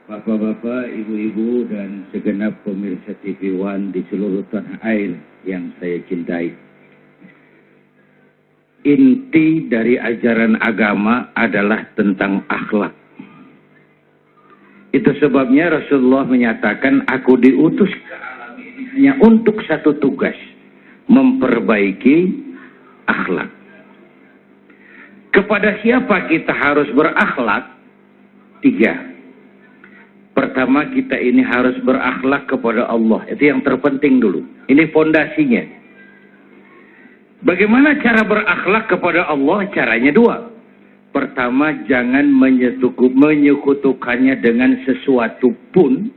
Bapak-bapak, ibu-ibu, dan segenap pemirsa TV One di seluruh tanah air yang saya cintai. Inti dari ajaran agama adalah tentang akhlak. Itu sebabnya Rasulullah menyatakan, aku diutus ke alam ini hanya untuk satu tugas, memperbaiki akhlak. Kepada siapa kita harus berakhlak? 3. Pertama, kita ini harus berakhlak kepada Allah. Itu yang terpenting dulu. Ini fondasinya. Bagaimana cara berakhlak kepada Allah? Caranya 2. Pertama, jangan menyekutukannya dengan sesuatu pun.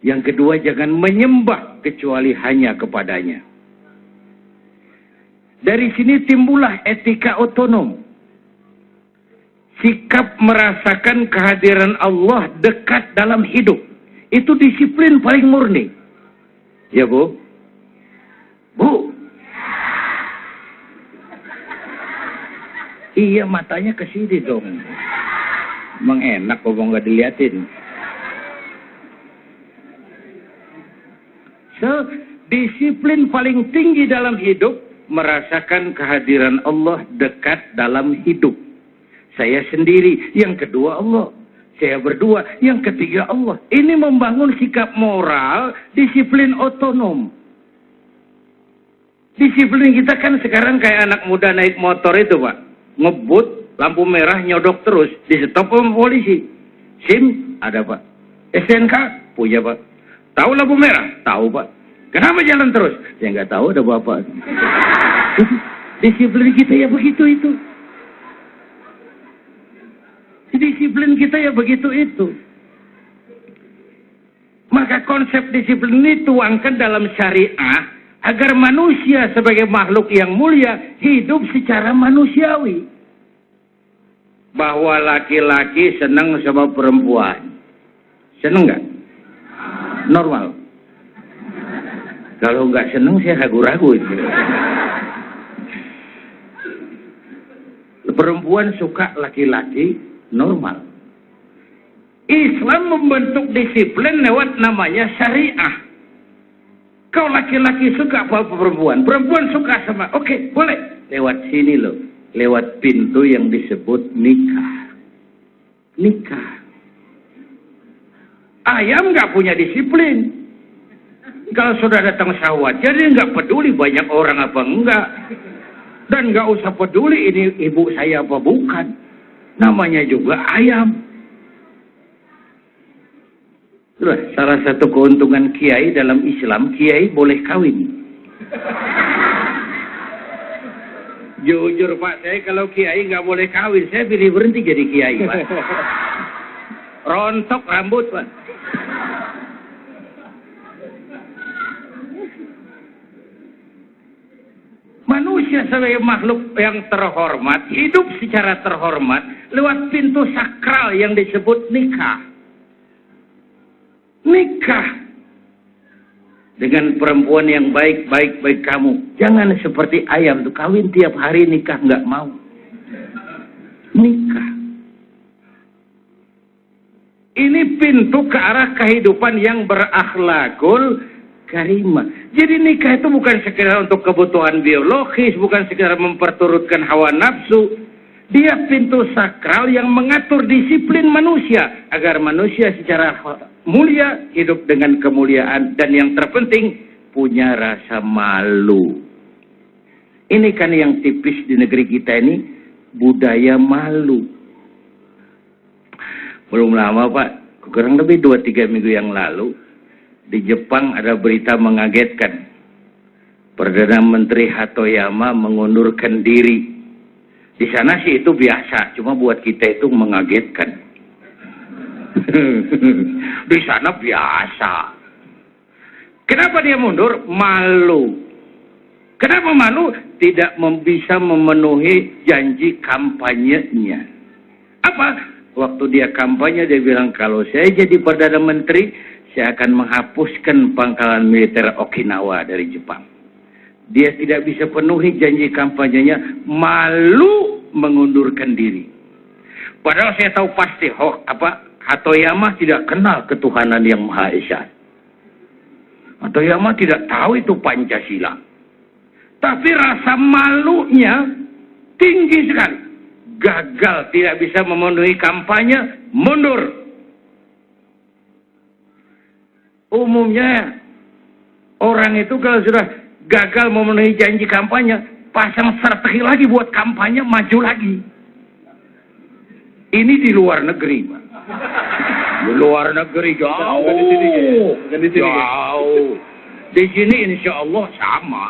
Yang kedua, jangan menyembah kecuali hanya kepadanya. Dari sini timbullah etika otonom. Sikap merasakan kehadiran Allah dekat dalam hidup. Itu disiplin paling murni. Ya, Bu? Bu? Iya, matanya ke sini dong. Emang enak kok nggak diliatin. So, disiplin paling tinggi dalam hidup, merasakan kehadiran Allah dekat dalam hidup. Saya sendiri, yang kedua Allah. Saya berdua, yang ketiga Allah. Ini membangun sikap moral, disiplin otonom. Disiplin kita kan sekarang kayak anak muda naik motor itu, Pak. Ngebut, lampu merah, nyodok terus. Di stop sama polisi. SIM, ada, Pak. SNK, punya, Pak. Tahu lampu merah? Tahu, Pak. Kenapa jalan terus? Saya nggak tahu, ada Bapak. Disiplin kita ya begitu itu. Disiplin kita ya begitu itu. Maka konsep disiplin ini tuangkan dalam syariah agar manusia sebagai makhluk yang mulia hidup secara manusiawi. Bahwa laki-laki senang sama perempuan. Senang nggak? Normal. Kalau nggak senang saya ragu-ragu itu. Perempuan suka laki-laki normal. Islam membentuk disiplin lewat namanya syariah. Kau laki-laki suka apa perempuan? Perempuan suka sama, oke, boleh. Lewat sini loh. Lewat pintu yang disebut nikah. Nikah. Ayam nggak punya disiplin. Kalau sudah datang syahwat, jadi nggak peduli banyak orang apa enggak. Dan nggak usah peduli ini ibu saya apa bukan. Namanya juga ayam. Salah satu keuntungan kiai dalam Islam, kiai boleh kawin. Jujur Pak, saya kalau kiai nggak boleh kawin, saya pilih berhenti jadi kiai, Pak. Rontok rambut, Pak. Manusia sebagai makhluk yang terhormat, hidup secara terhormat lewat pintu sakral yang disebut nikah. Nikah dengan perempuan yang baik kamu. Jangan seperti ayam tuh kawin tiap hari nikah nggak mau. Nikah. Ini pintu ke arah kehidupan yang berakhlakul karimah. Jadi nikah itu bukan sekedar untuk kebutuhan biologis, bukan sekedar memperturutkan hawa nafsu. Dia pintu sakral yang mengatur disiplin manusia agar manusia secara mulia hidup dengan kemuliaan, dan yang terpenting punya rasa malu. Ini kan yang tipis di negeri kita ini, budaya malu. Belum lama Pak, kurang lebih 2-3 minggu yang lalu di Jepang ada berita mengagetkan. Perdana Menteri Hatoyama mengundurkan diri. Di sana sih itu biasa, cuma buat kita itu mengagetkan. Di sana biasa. Kenapa dia mundur? Malu. Kenapa malu? Tidak bisa memenuhi janji kampanyenya. Apa? Waktu dia kampanye dia bilang, kalau saya jadi Perdana Menteri, saya akan menghapuskan pangkalan militer Okinawa dari Jepang. Dia tidak bisa penuhi janji kampanyenya, malu mengundurkan diri. Padahal saya tahu pasti Hatoyama tidak kenal ketuhanan yang Maha Esa. Hatoyama tidak tahu itu Pancasila. Tapi rasa malunya tinggi sekali. Gagal, tidak bisa memenuhi kampanye, mundur. Umumnya orang itu kalau sudah gagal memenuhi janji kampanye, pasang strategi lagi buat kampanye, maju lagi. Ini di luar negeri, Pak. Di luar negeri jauh. Jauh. Di sini insya Allah sama.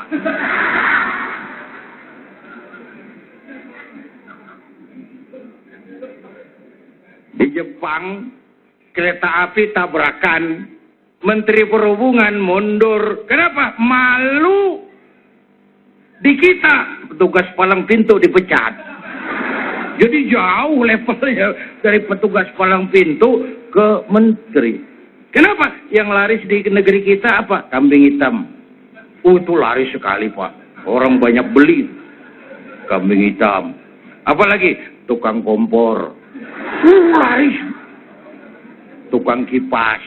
Di Jepang, kereta api tabrakan, Menteri Perhubungan mundur. Kenapa? Malu. Di kita, petugas palang pintu dipecat. Jadi jauh levelnya dari petugas palang pintu ke menteri. Kenapa? Yang laris di negeri kita apa? Kambing hitam. Itu laris sekali, Pak. Orang banyak beli kambing hitam. Apalagi tukang kompor. Laris. Tukang kipas.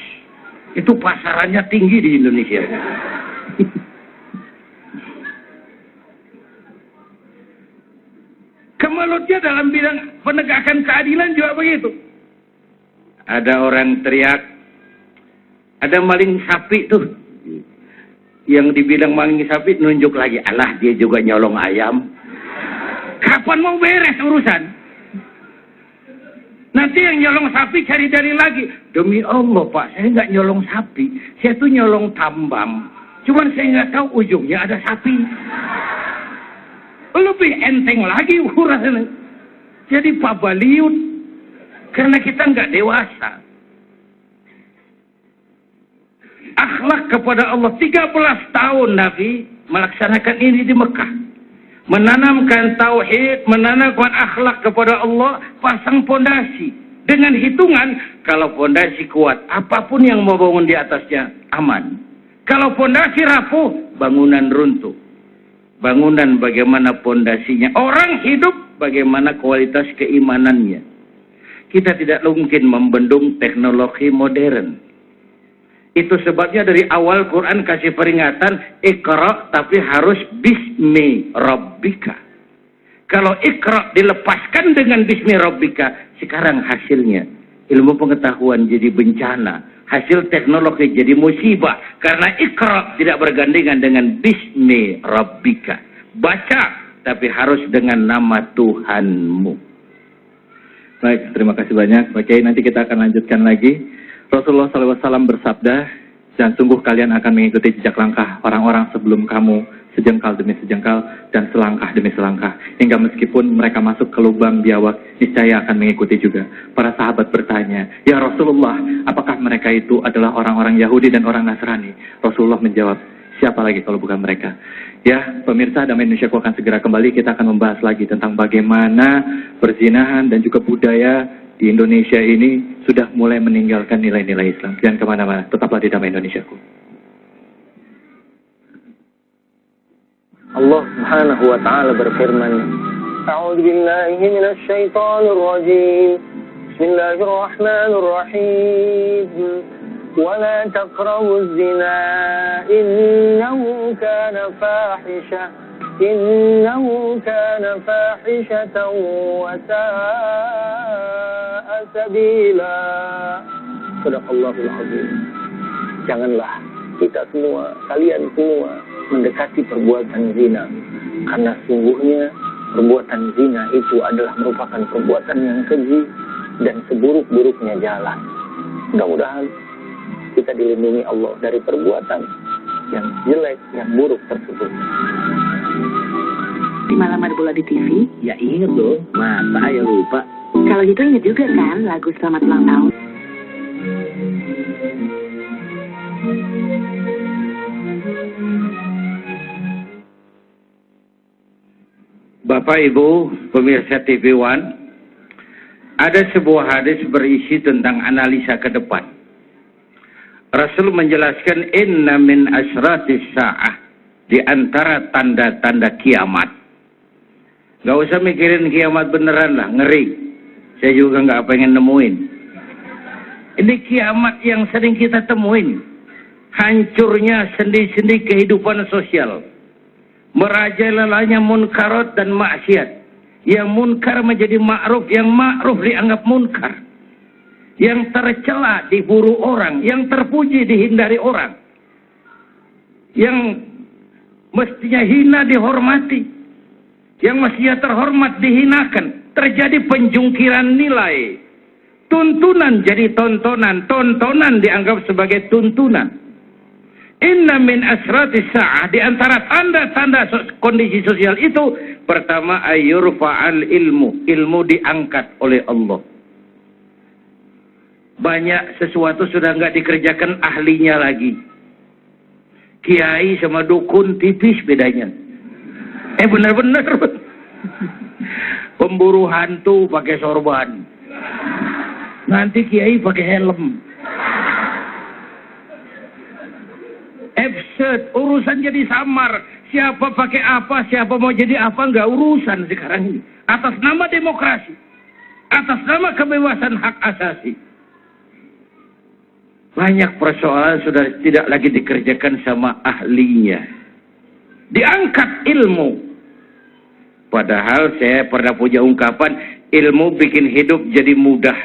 Itu pasarannya tinggi di Indonesia. Kemelutnya dalam bidang penegakan keadilan juga begitu. Ada orang teriak, ada maling sapi tuh. Yang dibilang maling sapi nunjuk lagi, alah dia juga nyolong ayam. Kapan mau beres urusan? Nanti yang nyolong sapi cari dalil lagi. Demi Allah, Pak, saya nggak nyolong sapi. Saya tuh nyolong tambang. Cuman saya nggak tahu ujungnya ada sapi. Lebih enteng lagi urusan. Jadi Pak Baliut. Karena kita nggak dewasa. Akhlak kepada Allah. 13 tahun Nabi melaksanakan ini di Mekah. Menanamkan tauhid, menanamkan akhlak kepada Allah, pasang pondasi. Dengan hitungan, kalau pondasi kuat, apapun yang mau bangun di atasnya aman. Kalau pondasi rapuh, bangunan runtuh. Bangunan bagaimana pondasinya. Orang hidup bagaimana kualitas keimanannya. Kita tidak mungkin membendung teknologi modern. Itu sebabnya dari awal Quran kasih peringatan, Iqra, tapi harus Bismi Rabbika. Kalau Iqra dilepaskan dengan Bismi Rabbika, sekarang hasilnya ilmu pengetahuan jadi bencana. Hasil teknologi jadi musibah. Karena Iqra tidak bergandengan dengan Bismi Rabbika. Baca, tapi harus dengan nama Tuhanmu. Baik, terima kasih banyak. Pak Kiai, nanti kita akan lanjutkan lagi. Rasulullah SAW bersabda, dan sungguh kalian akan mengikuti jejak langkah orang-orang sebelum kamu, sejengkal demi sejengkal, dan selangkah demi selangkah. Hingga meskipun mereka masuk ke lubang biawak, niscaya akan mengikuti juga. Para sahabat bertanya, ya Rasulullah, apakah mereka itu adalah orang-orang Yahudi dan orang Nasrani? Rasulullah menjawab, siapa lagi kalau bukan mereka? Ya, pemirsa, Damai Indonesiaku akan segera kembali. Kita akan membahas lagi tentang bagaimana perzinahan dan juga budaya di Indonesia ini sudah mulai meninggalkan nilai-nilai Islam. Jangan kemana-mana, tetaplah di Damai Indonesiaku. Allah Subhanahu wa taala berfirman, A'udzu billahi minasy syaithanir rajim. Bismillahirrahmanirrahim. Wa la taqrabuz zina innahu kana fahisha. Innahu kana fahishatan wa sa'a sabila. Shadaqallahul azim. Janganlah kita semua, kalian semua mendekati perbuatan zina, karena sungguhnya perbuatan zina itu adalah merupakan perbuatan yang keji dan seburuk-buruknya jalan. Mudah-mudahan kita dilindungi Allah dari perbuatan yang jelek, yang buruk tersebut. Di malam ada bola di TV? Ya ingat loh, masa ya lupa. Kalau gitu ingat juga kan lagu Selamat Ulang Tahun? Bapak Ibu pemirsa TV One, ada sebuah hadis berisi tentang analisa ke depan. Rasul menjelaskan inna min asratis sa'ah, di antara tanda-tanda kiamat. Gak usah mikirin kiamat beneran lah, ngeri. Saya juga gak pengen nemuin. Ini kiamat yang sering kita temuin. Hancurnya sendi-sendi kehidupan sosial. Merajalelanya munkarat dan maksiat. Yang munkar menjadi ma'ruf, yang ma'ruf dianggap munkar. Yang tercela diburu orang, yang terpuji dihindari orang. Yang mestinya hina dihormati, yang mestinya terhormat dihinakan. Terjadi penjungkiran nilai. Tuntunan jadi tontonan, tontonan dianggap sebagai tuntunan. Inna min asratis sa'ah, di antara tanda-tanda kondisi sosial itu, pertama ayyurfa'al ilmu, ilmu diangkat oleh Allah. Banyak sesuatu sudah nggak dikerjakan ahlinya lagi. Kiai sama dukun tipis bedanya. Benar-benar. Pemburu hantu pakai sorban. Nanti kiai pakai helm. Absurd, urusan jadi samar. Siapa pakai apa, siapa mau jadi apa, nggak urusan sekarang ini. Atas nama demokrasi, atas nama kebebasan hak asasi. Banyak persoalan sudah tidak lagi dikerjakan sama ahlinya. Diangkat ilmu. Padahal saya pernah punya ungkapan, ilmu bikin hidup jadi mudah.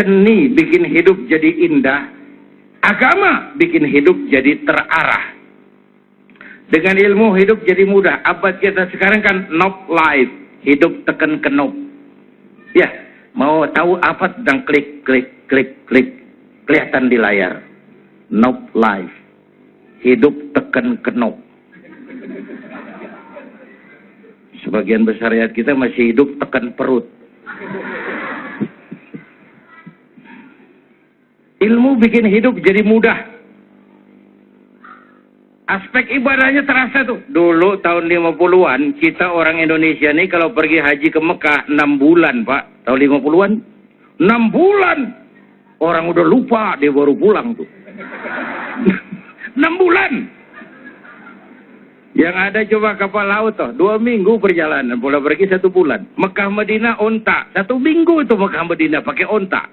Seni bikin hidup jadi indah. Agama bikin hidup jadi terarah. Dengan ilmu hidup jadi mudah. Abad kita sekarang kan knob life. Hidup tekan ke knob. Ya, mau tahu apa tentang klik, klik, klik, klik. Kelihatan di layar. Knob life. Hidup tekan ke knob. Sebagian besar rakyat kita masih hidup tekan perut. Ilmu bikin hidup jadi mudah. Aspek ibadahnya terasa tuh. Dulu tahun 50-an, kita orang Indonesia nih kalau pergi haji ke Mekah 6 bulan, Pak. Tahun 50-an, 6 bulan. Orang udah lupa, dia baru pulang tuh. 6 bulan. Yang ada coba kapal laut tuh, 2 minggu perjalanan, boleh pergi 1 bulan. Mekah Madinah onta, 1 minggu itu Mekah Madinah pakai onta.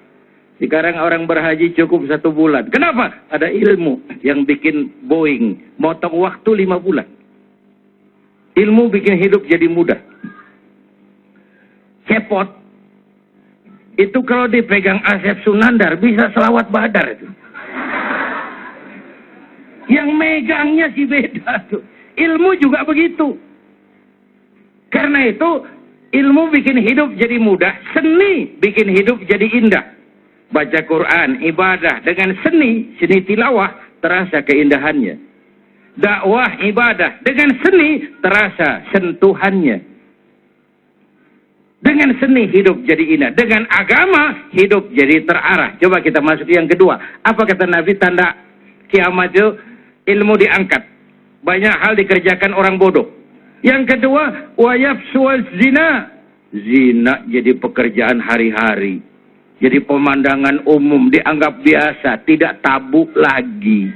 Sekarang orang berhaji cukup 1 bulan. Kenapa? Ada ilmu yang bikin Boeing motong waktu 5 bulan. Ilmu bikin hidup jadi mudah. Cepot itu kalau dipegang Asep Sunandar bisa selawat badar itu. Yang megangnya sih beda tuh. Ilmu juga begitu. Karena itu ilmu bikin hidup jadi mudah, seni bikin hidup jadi indah. Baca Quran, ibadah dengan seni tilawah terasa keindahannya. Dakwah ibadah dengan seni terasa sentuhannya. Dengan seni hidup jadi indah, dengan agama hidup jadi terarah. Coba kita masuk yang kedua. Apa kata Nabi tanda kiamat itu? Ilmu diangkat. Banyak hal dikerjakan orang bodoh. Yang kedua, wayafsual zina. Zina jadi pekerjaan hari-hari. Jadi pemandangan umum, dianggap biasa, tidak tabu lagi.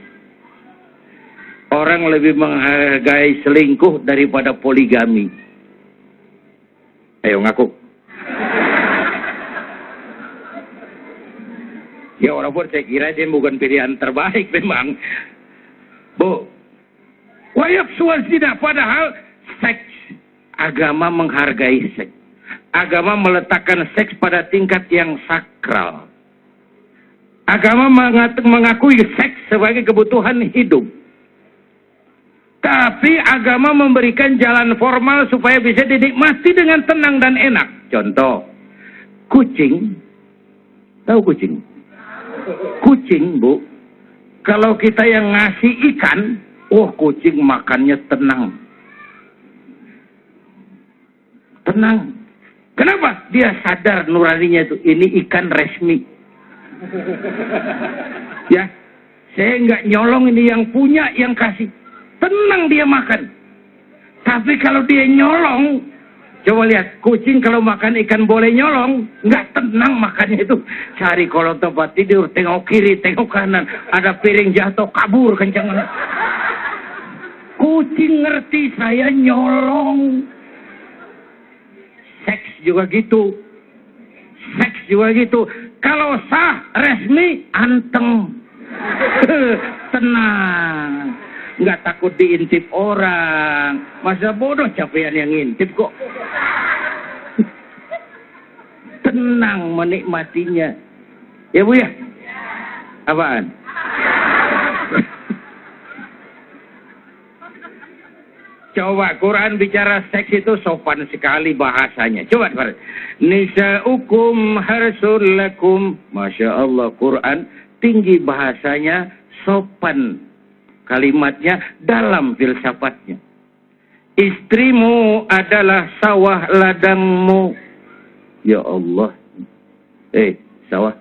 Orang lebih menghargai selingkuh daripada poligami. Ayo ngaku. Ya walaupun saya kira dia bukan pilihan terbaik memang. Bu, wayafsual zina, padahal seks, agama menghargai seks. Agama meletakkan seks pada tingkat yang sakral. Agama mengakui seks sebagai kebutuhan hidup. Tapi agama memberikan jalan formal supaya bisa dinikmati dengan tenang dan enak. Contoh, kucing. Tahu kucing? Kucing, Bu. Kalau kita yang ngasih ikan, kucing makannya tenang. Tenang. Kenapa? Dia sadar nuraninya itu. Ini ikan resmi. Ya, saya nggak nyolong, ini yang punya, yang kasih. Tenang dia makan. Tapi kalau dia nyolong, coba lihat, kucing kalau makan ikan boleh nyolong, nggak tenang makannya itu. Cari kolong tempat tidur, tengok kiri, tengok kanan. Ada piring jatuh, kabur kencang. Kucing ngerti saya nyolong. Seks juga gitu. Seks juga gitu. Kalau sah, resmi, anteng. Tenang. Nggak takut diintip orang. Masa bodoh capean yang ngintip kok. Tenang menikmatinya. Ya Bu ya? Apaan? Coba Quran bicara seks itu sopan sekali bahasanya. Coba. Nisa'ukum harsul lakum. Masya Allah, Quran tinggi bahasanya, sopan kalimatnya, dalam filsafatnya. Istrimu adalah sawah ladangmu. Ya Allah. Sawah.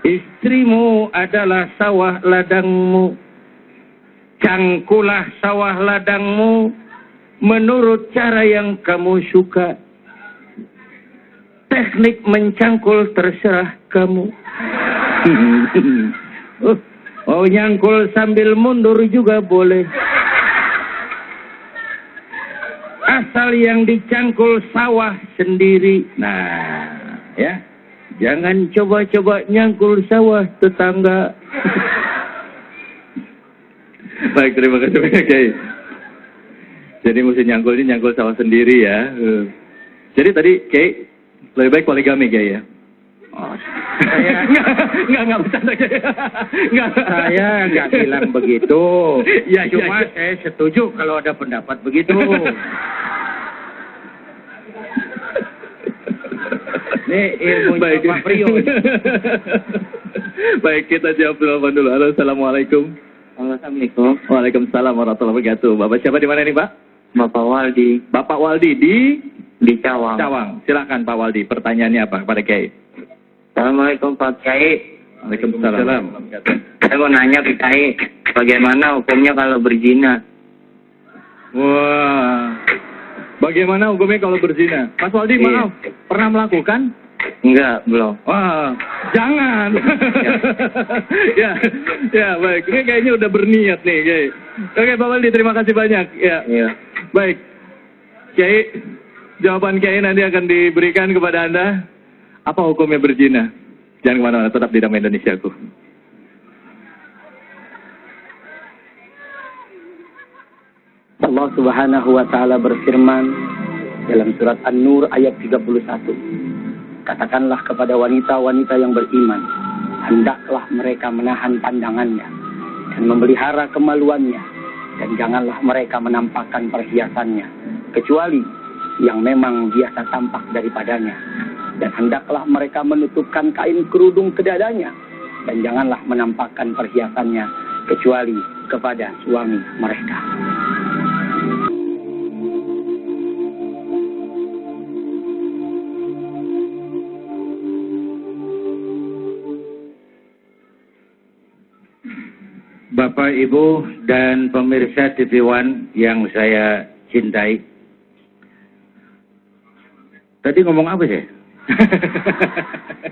Istrimu adalah sawah ladangmu. Cangkulah sawah ladangmu menurut cara yang kamu suka. Teknik mencangkul terserah kamu. Oh, nyangkul sambil mundur juga boleh. Asal yang dicangkul sawah sendiri. Nah, ya. Jangan coba-coba nyangkul sawah tetangga. Baik, terima kasih banyak Kiai. Jadi mesti nyangkul ini nyangkul sawah sendiri ya. Jadi tadi Kiai lebih baik poligami Kiai ya. Oh, saya nggak bercanda. Saya nggak bilang begitu. Ya, cuma saya setuju kalau ada pendapat begitu. Ini ilmu Pak Priyo. Baik, kita jawab dulu. Halo, assalamualaikum. Assalamualaikum. Waalaikumsalam warahmatullahi wabarakatuh. Bapak siapa di mana nih Pak? Bapak Waldi Bapak Waldi di Cawang. Cawang. Silakan Pak Waldi. Pertanyaannya apa kepada Kiai? Assalamualaikum Pak Kiai. Waalaikumsalam. Saya mau nanya ke Kiai, bagaimana hukumnya kalau berzina? Wah. Bagaimana hukumnya kalau berzina? Mas Waldi, maaf. Pernah melakukan? Enggak, belum. Wah, jangan. ya, baik. Ini kayaknya udah berniat nih, Kiai. Oke, Pak Waldi, terima kasih banyak. Ya. Baik. Kiai, jawaban Kiai nanti akan diberikan kepada Anda. Apa hukumnya berzina? Jangan kemana-mana, tetap di Damai Indonesiaku. Allah Subhanahu wa taala berfirman dalam surat An-Nur ayat 31. Katakanlah kepada wanita-wanita yang beriman, hendaklah mereka menahan pandangannya dan memelihara kemaluannya, dan janganlah mereka menampakkan perhiasannya kecuali yang memang biasa tampak daripadanya, dan hendaklah mereka menutupkan kain kerudung ke dadanya, dan janganlah menampakkan perhiasannya kecuali kepada suami mereka. Bapak, Ibu, dan pemirsa TV One yang saya cintai. Tadi ngomong apa sih?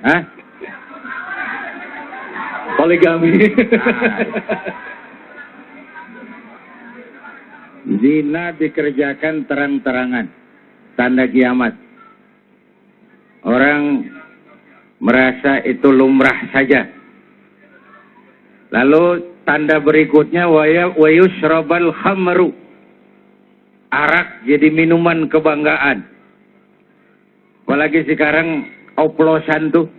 Hah? Poligami. Zina dikerjakan terang-terangan. Tanda kiamat. Orang merasa itu lumrah saja. Lalu tanda berikutnya wa yushrabal khamru. Arak jadi minuman kebanggaan. Apalagi sekarang oplosan tuh.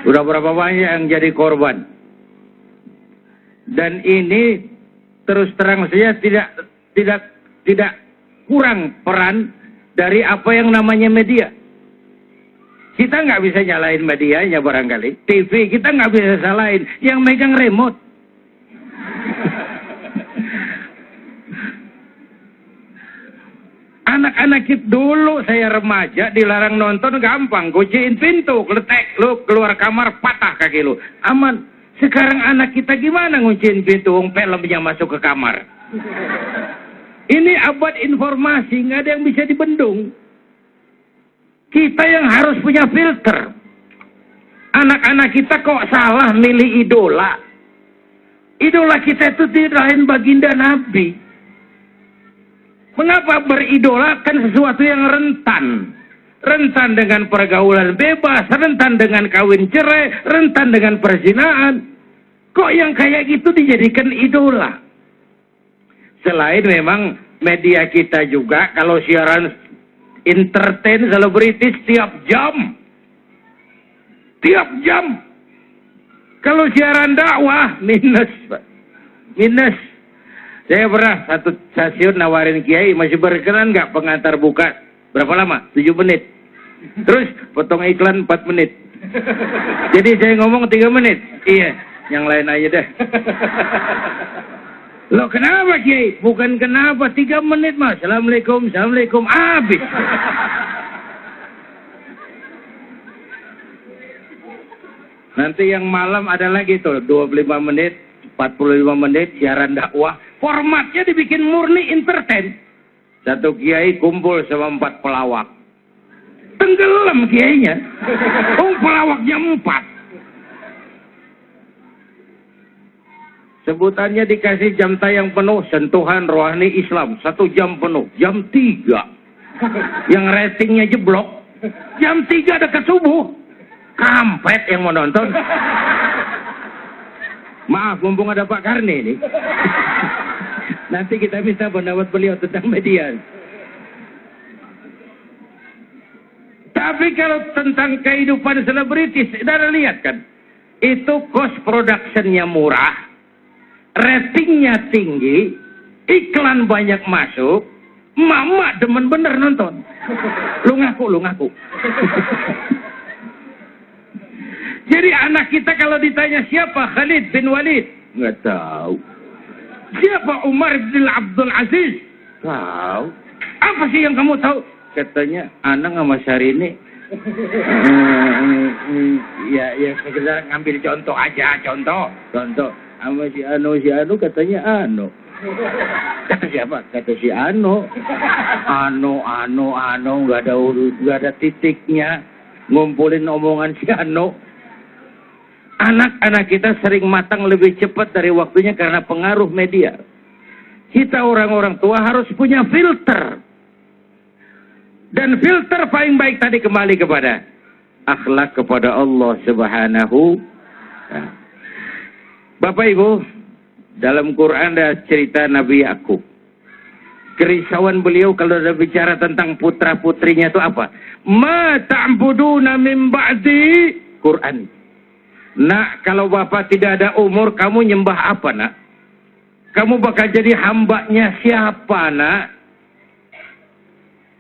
Udah berapa banyak yang jadi korban. Dan ini terus terang saja tidak kurang peran dari apa yang namanya media. Kita nggak bisa nyalain medianya barangkali. TV kita nggak bisa salahin. Yang megang remote. Anak-anak kita dulu saya remaja dilarang nonton gampang. Kunciin pintu, kletek lu keluar kamar patah kaki lu. Aman. Sekarang anak kita gimana ngunciin pintu? Filmnya masuk ke kamar. Ini abad informasi, nggak ada yang bisa dibendung. Kita yang harus punya filter. Anak-anak kita kok salah milih idola. Idola kita itu tidak lain baginda Nabi. Mengapa beridola kan sesuatu yang rentan? rentan dengan pergaulan bebas, rentan dengan kawin cerai, rentan dengan perzinaan. Kok yang kayak gitu dijadikan idola? Selain memang media kita juga, kalau siaran entertain selebritis tiap jam. Kalau siaran dakwah, minus, Pak. Minus. Saya pernah satu stasiun nawarin Kiai, masih berkenan nggak pengantar buka? Berapa lama? 7 menit. Terus potong iklan 4 menit. Jadi saya ngomong 3 menit. Iya, yang lain aja deh. Loh kenapa Kiai? Bukan kenapa, 3 menit mas. Assalamualaikum, assalamualaikum, habis. Nanti yang malam ada lagi tuh 25 menit, 45 menit siaran dakwah. Formatnya dibikin murni entertain. Satu kiai kumpul sama 4 pelawak. Tenggelam kiainya. Oh, pelawaknya 4. Sebutannya dikasih jam tayang penuh, sentuhan rohani Islam. 1 jam penuh, jam 3. Yang ratingnya jeblok. Jam 3 dekat subuh. Kampret yang mau nonton. Maaf, mumpung ada Pak Karni nih. Nanti kita minta pendapat beliau tentang media. Tapi kalau tentang kehidupan selebritis, saudara lihat kan, itu cost productionnya murah, ratingnya tinggi, iklan banyak masuk, mama demen bener nonton. Lu ngaku. Jadi anak kita kalau ditanya siapa Khalid bin Walid, nggak tahu. Siapa Umar bin Abdul Aziz? Tahu. Apa sih yang kamu tahu? Katanya Anang sama Syahrini. Ya sekedar ngambil contoh aja, contoh. Sama si Anu katanya Anu. Kata siapa? Kata si Anu. Anu nggak ada titiknya. Ngumpulin omongan si Anu. Anak-anak kita sering matang lebih cepat dari waktunya karena pengaruh media. Kita orang-orang tua harus punya filter. Dan filter paling baik tadi kembali kepada akhlak kepada Allah Subhanahu. Bapak Ibu, dalam Quran ada cerita Nabi Yakub. Kerisauan beliau kalau ada bicara tentang putra-putrinya itu apa? Ma ta'buduna min ba'di. Quran. Nak, kalau bapak tidak ada umur, kamu nyembah apa, nak? Kamu bakal jadi hambanya siapa, nak?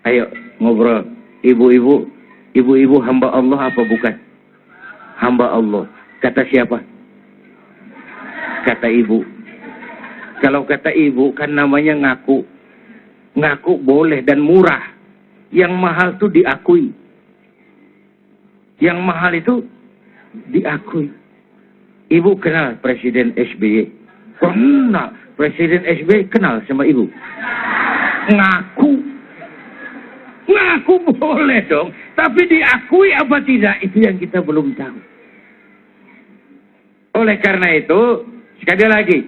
Ayo, ngobrol. Ibu-ibu hamba Allah apa bukan? Hamba Allah. Kata siapa? Kata ibu. Kalau kata ibu, kan namanya ngaku. Ngaku boleh dan murah. Yang mahal itu diakui. Yang mahal itu diakui. Ibu kenal Presiden SBY? Kenal. Presiden SBY kenal sama ibu? Ngaku boleh dong, tapi diakui apa tidak, itu yang kita belum tahu. Oleh karena itu, sekali lagi,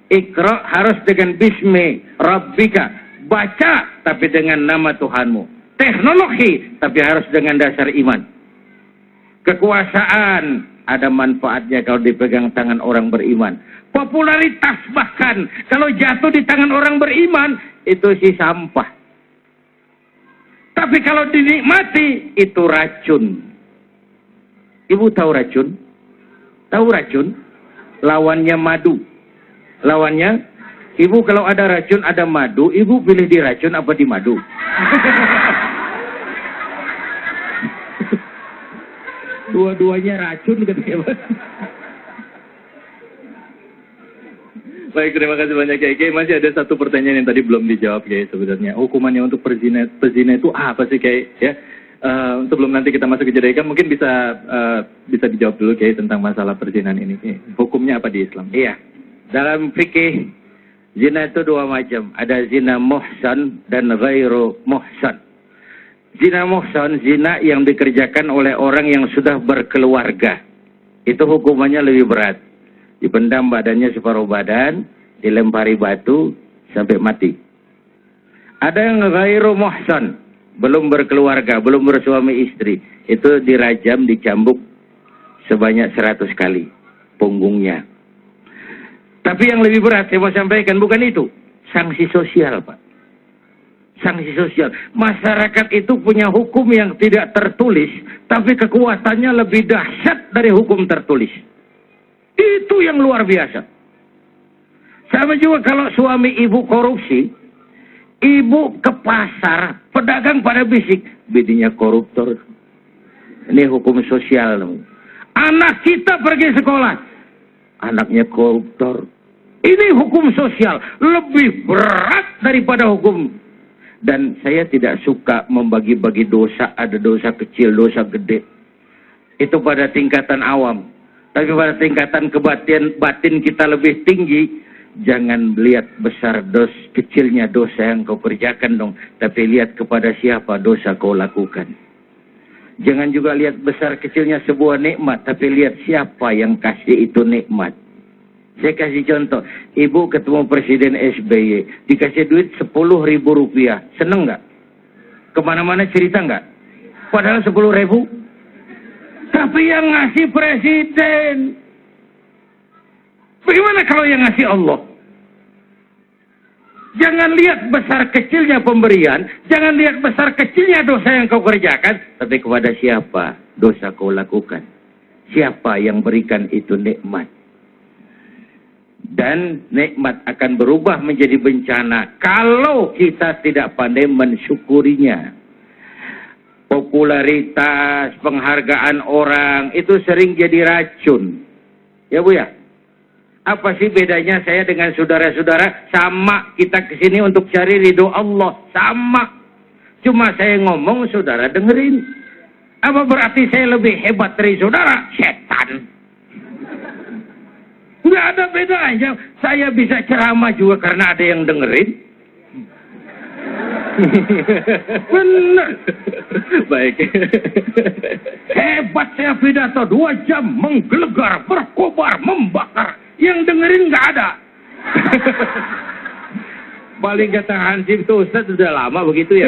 Iqra harus dengan Bismi Rabbika, baca tapi dengan nama Tuhanmu. Teknologi tapi harus dengan dasar iman. Kekuasaan ada manfaatnya kalau dipegang tangan orang beriman. Popularitas bahkan kalau jatuh di tangan orang beriman, itu sih sampah. Tapi kalau dinikmati, itu racun. Ibu tahu racun? Tahu racun? Lawannya madu. Lawannya, ibu kalau ada racun, ada madu, ibu pilih di racun apa di madu? Dua-duanya racun katanya. Baik, terima kasih banyak Kiai. Masih ada satu pertanyaan yang tadi belum dijawab Kiai sebenarnya. Hukumannya untuk pezina itu apa sih Kiai? Ya, sebelum nanti kita masuk ke jadikan mungkin bisa dijawab dulu Kiai tentang masalah perzinahan ini. Hukumnya apa di Islam? Iya. Dalam fikih zina itu 2 macam. Ada zina muhsan dan ghairu muhsan. Zina muhsan, zina yang dikerjakan oleh orang yang sudah berkeluarga. Itu hukumannya lebih berat. Dipendam badannya separuh badan, dilempari batu sampai mati. Ada yang ghairu muhsan. belum berkeluarga, belum bersuami istri, itu dirajam, dicambuk sebanyak 100 kali punggungnya. Tapi yang lebih berat saya mau sampaikan bukan itu, sanksi sosial, Pak. Sanksi sosial. Masyarakat itu punya hukum yang tidak tertulis, tapi kekuatannya lebih dahsyat dari hukum tertulis. Itu yang luar biasa. Sama juga kalau suami ibu korupsi, ibu ke pasar, pedagang pada bisik, bininya koruptor. Ini hukum sosial. Anak kita pergi sekolah, anaknya koruptor. Ini hukum sosial, lebih berat daripada hukum. Dan saya tidak suka membagi-bagi dosa, ada dosa kecil, dosa gede. Itu pada tingkatan awam. Tapi pada tingkatan batin kita lebih tinggi. Jangan lihat besar kecilnya dosa yang kau kerjakan dong, tapi lihat kepada siapa dosa kau lakukan. Jangan juga lihat besar kecilnya sebuah nikmat, tapi lihat siapa yang kasih itu nikmat. Saya kasih contoh, ibu ketemu Presiden SBY, dikasih duit 10.000 rupiah, seneng nggak? Kemana-mana cerita nggak? Padahal 10.000, tapi yang ngasih Presiden. Bagaimana kalau yang ngasih Allah? Jangan lihat besar kecilnya pemberian, jangan lihat besar kecilnya dosa yang kau kerjakan, tapi kepada siapa dosa kau lakukan. Siapa yang berikan itu nikmat. Dan nikmat akan berubah menjadi bencana kalau kita tidak pandai mensyukurinya. Popularitas, penghargaan orang, itu sering jadi racun. Ya Bu ya? Apa sih bedanya saya dengan saudara-saudara? Sama, kita kesini untuk cari ridho Allah. Sama. Cuma saya ngomong, saudara dengerin. Apa berarti saya lebih hebat dari saudara? Setan. Nggak ada bedanya. Saya bisa ceramah juga karena ada yang dengerin. Benar. Baik. Hebat saya pidato 2 jam, menggelegar, berkobar, membakar. Yang dengerin nggak ada. Paling kata Hansip tuh Ustaz sudah lama begitu ya.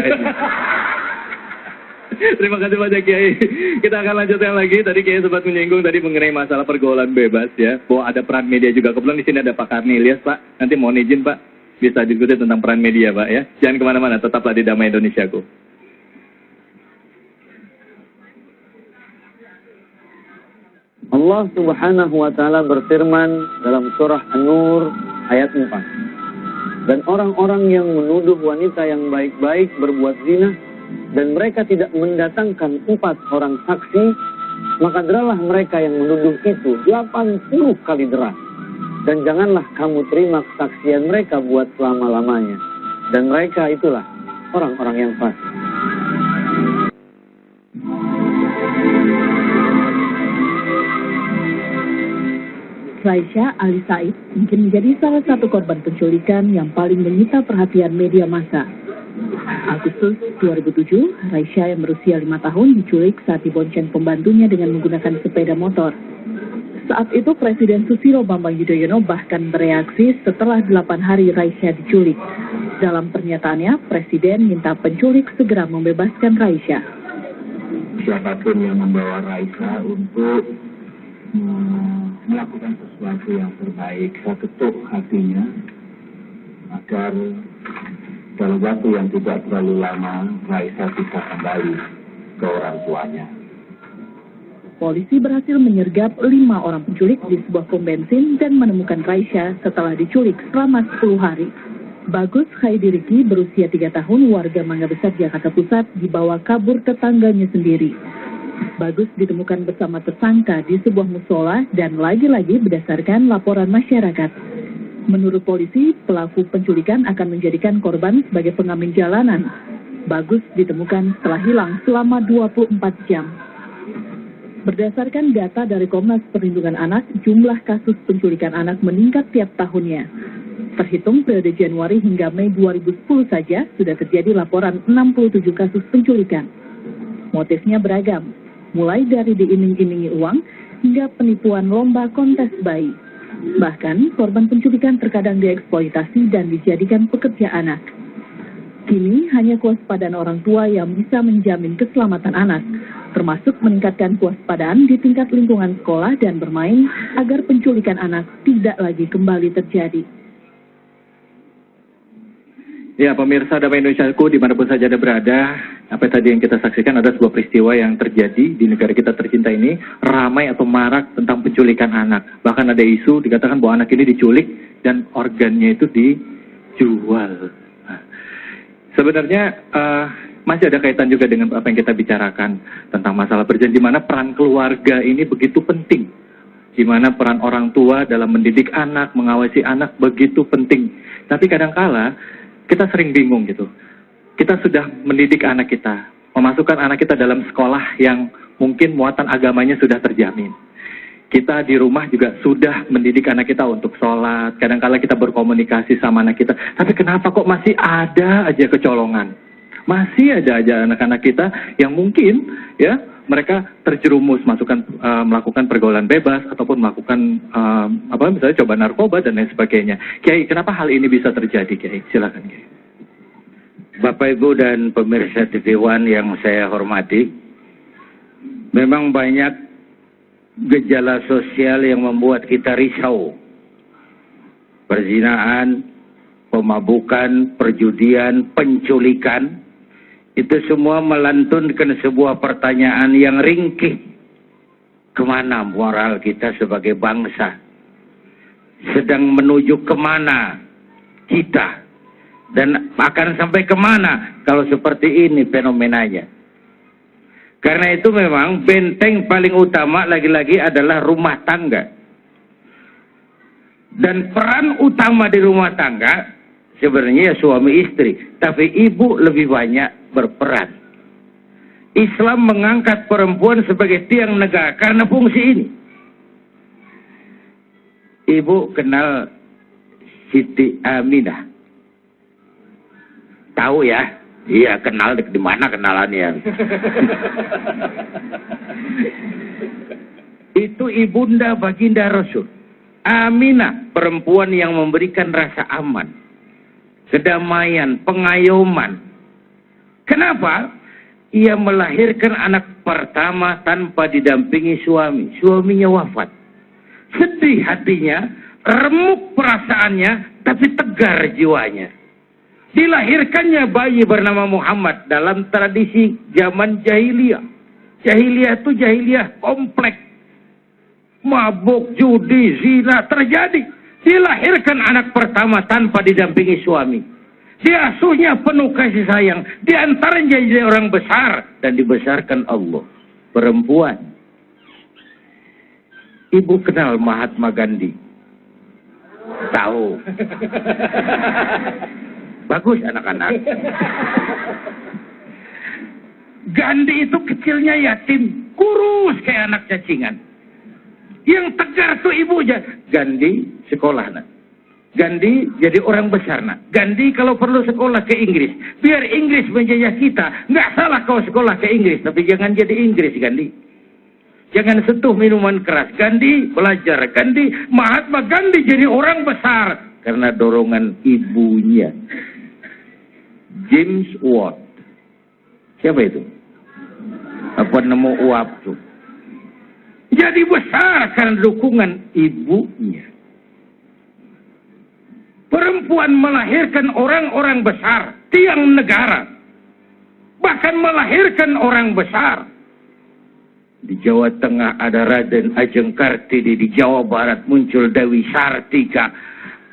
Terima kasih banyak Kiai. Kita akan lanjutkan lagi. Tadi Kiai sempat menyinggung tadi mengenai masalah pergaulan bebas ya. Bahwa ada peran media juga. Kebetulan di sini ada Pak Karnilias Pak. Nanti mohon izin Pak, bisa diskusi tentang peran media Pak ya. Jangan kemana-mana, tetaplah di Damai Indonesiaku. Allah Subhanahu wa taala berfirman dalam surah An-Nur ayat 4. Dan orang-orang yang menuduh wanita yang baik-baik berbuat zina dan mereka tidak mendatangkan 4 orang saksi, maka deralah mereka yang menuduh itu 80 kali derah. Dan janganlah kamu terima kesaksian mereka buat selama-lamanya. Dan mereka itulah orang-orang yang fasik. Raisya Ali Said mungkin menjadi salah satu korban penculikan yang paling menyita perhatian media massa. Agustus 2007, Raisya yang berusia 5 tahun diculik saat dibonceng pembantunya dengan menggunakan sepeda motor. Saat itu Presiden Susilo Bambang Yudhoyono bahkan bereaksi setelah 8 hari Raisya diculik. Dalam pernyataannya, Presiden minta penculik segera membebaskan Raisya. Siapapun yang membawa Raisya untuk melakukan sesuatu yang terbaik, saya ketuk hatinya agar dalam waktu yang tidak terlalu lama Raisya bisa kembali ke orang tuanya. Polisi berhasil menyergap 5 orang penculik di sebuah pom bensin dan menemukan Raisya setelah diculik selama 10 hari. Bagus Khaidi Riki berusia 3 tahun, warga Mangga Besar, Jakarta Pusat, dibawa kabur tetangganya sendiri. Bagus ditemukan bersama tersangka di sebuah musola dan lagi-lagi berdasarkan laporan masyarakat. Menurut polisi, pelaku penculikan akan menjadikan korban sebagai pengamen jalanan. Bagus ditemukan setelah hilang selama 24 jam. Berdasarkan data dari Komnas Perlindungan Anak, jumlah kasus penculikan anak meningkat tiap tahunnya. Terhitung periode Januari hingga Mei 2010 saja, sudah terjadi laporan 67 kasus penculikan. Motifnya beragam, mulai dari diiming-imingi uang hingga penipuan lomba kontes bayi. Bahkan, korban penculikan terkadang dieksploitasi dan dijadikan pekerja anak. Kini hanya kewaspadaan orang tua yang bisa menjamin keselamatan anak, termasuk meningkatkan kewaspadaan di tingkat lingkungan sekolah dan bermain agar penculikan anak tidak lagi kembali terjadi. Ya, pemirsa Damai Indonesiaku dimanapun saja Anda berada, apa tadi yang kita saksikan ada sebuah peristiwa yang terjadi di negara kita tercinta ini, ramai atau marak tentang penculikan anak. Bahkan ada isu dikatakan bahwa anak ini diculik dan organnya itu dijual. Nah, sebenarnya masih ada kaitan juga dengan apa yang kita bicarakan tentang masalah berjanji, di mana peran keluarga ini begitu penting, di mana peran orang tua dalam mendidik anak, mengawasi anak begitu penting. Tapi kadangkala kita sering bingung gitu. Kita sudah mendidik anak kita, memasukkan anak kita dalam sekolah yang mungkin muatan agamanya sudah terjamin. Kita di rumah juga sudah mendidik anak kita untuk sholat. Kadang-kala kita berkomunikasi sama anak kita. Tapi kenapa kok masih ada aja kecolongan? Masih ada aja anak-anak kita yang mungkin ya mereka terjerumus melakukan pergaulan bebas ataupun melakukan misalnya coba narkoba dan lain sebagainya. Kiai, kenapa hal ini bisa terjadi, Kiai? Silakan, Kiai. Bapak Ibu dan pemirsa TV One yang saya hormati, memang banyak gejala sosial yang membuat kita risau. Perzinahan, pemabukan, perjudian, penculikan, itu semua melantunkan sebuah pertanyaan yang ringkih. Kemana moral kita sebagai bangsa? Sedang menuju kemana kita? Dan akan sampai kemana kalau seperti ini fenomenanya? Karena itu memang benteng paling utama lagi-lagi adalah rumah tangga. Dan peran utama di rumah tangga sebenarnya suami istri, tapi ibu lebih banyak berperan. Islam mengangkat perempuan sebagai tiang negara karena fungsi ini. Ibu kenal Siti Aminah? Tahu ya? Iya, kenal di mana kenalannya. Itu ibunda baginda Rasul. Aminah, perempuan yang memberikan rasa aman, kedamaian, pengayoman. Kenapa? Ia melahirkan anak pertama tanpa didampingi suami. Suaminya wafat. Sedih hatinya, remuk perasaannya, tapi tegar jiwanya. Dilahirkannya bayi bernama Muhammad dalam tradisi zaman jahiliyah. Jahiliyah itu jahiliyah kompleks. Mabuk, judi, zina terjadi. Dilahirkan anak pertama tanpa didampingi suami. Diasuhnya penuh kasih sayang. Di antaranya jadi orang besar dan dibesarkan Allah. Perempuan. Ibu kenal Mahatma Gandhi? Tahu. Bagus anak-anak. Gandhi itu kecilnya yatim, kurus kayak anak cacingan. Yang tegar tuh ibunya. Gandhi sekolah, nak. Gandhi jadi orang besar, nak. Gandhi kalau perlu sekolah ke Inggris, biar Inggris menjajah kita. Nggak salah kau sekolah ke Inggris, tapi jangan jadi Inggris, Gandhi. Jangan sentuh minuman keras. Gandhi belajar. Gandhi, Mahatma Gandhi jadi orang besar karena dorongan ibunya. James Watt. Siapa itu? Apa nemu uap tuh? Jadi besar karena dukungan ibunya. Perempuan melahirkan orang-orang besar, tiang negara. Bahkan melahirkan orang besar. Di Jawa Tengah ada Raden Ajeng Kartini, di Jawa Barat muncul Dewi Sartika,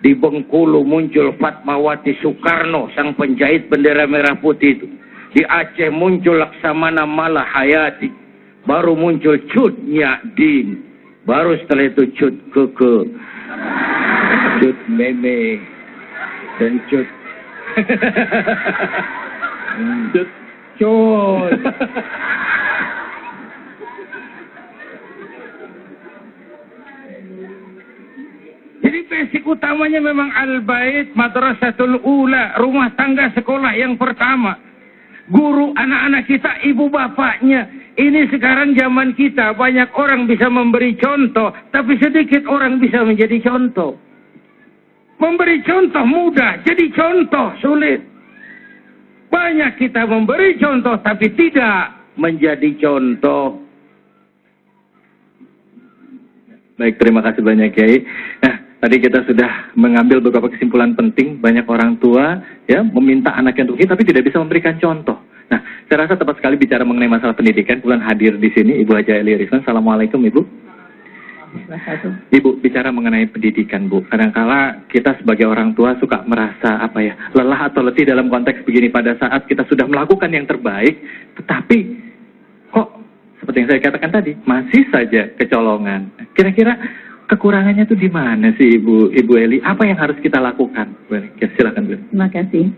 di Bengkulu muncul Fatmawati Soekarno, sang penjahit bendera merah putih itu. Di Aceh muncul Laksamana Malahayati, baru muncul Cut Nyadin, baru setelah itu Cut Keke, Cut Meme, dan Cut Cut. Jadi basic utamanya memang Al-Bait, Madrasatul Ula, rumah tangga sekolah yang pertama. Guru anak-anak kita, ibu bapaknya. Ini sekarang zaman kita, banyak orang bisa memberi contoh, tapi sedikit orang bisa menjadi contoh. Memberi contoh mudah, jadi contoh sulit. Banyak kita memberi contoh tapi tidak menjadi contoh. Baik, terima kasih banyak Kiai. Nah, tadi kita sudah mengambil beberapa kesimpulan penting. Banyak orang tua ya meminta anaknya untuk ini tapi tidak bisa memberikan contoh. Nah, saya rasa tepat sekali bicara mengenai masalah pendidikan. Kebetulan hadir di sini Ibu Haja Eli Rizwan. Assalamualaikum Ibu. Ibu, bicara mengenai pendidikan Bu. Kadangkala kita sebagai orang tua suka merasa lelah atau letih dalam konteks begini pada saat kita sudah melakukan yang terbaik, tetapi kok seperti yang saya katakan tadi masih saja kecolongan. Kira-kira kekurangannya itu di mana sih Ibu Eli? Apa yang harus kita lakukan? Silakan Bu. Terima kasih.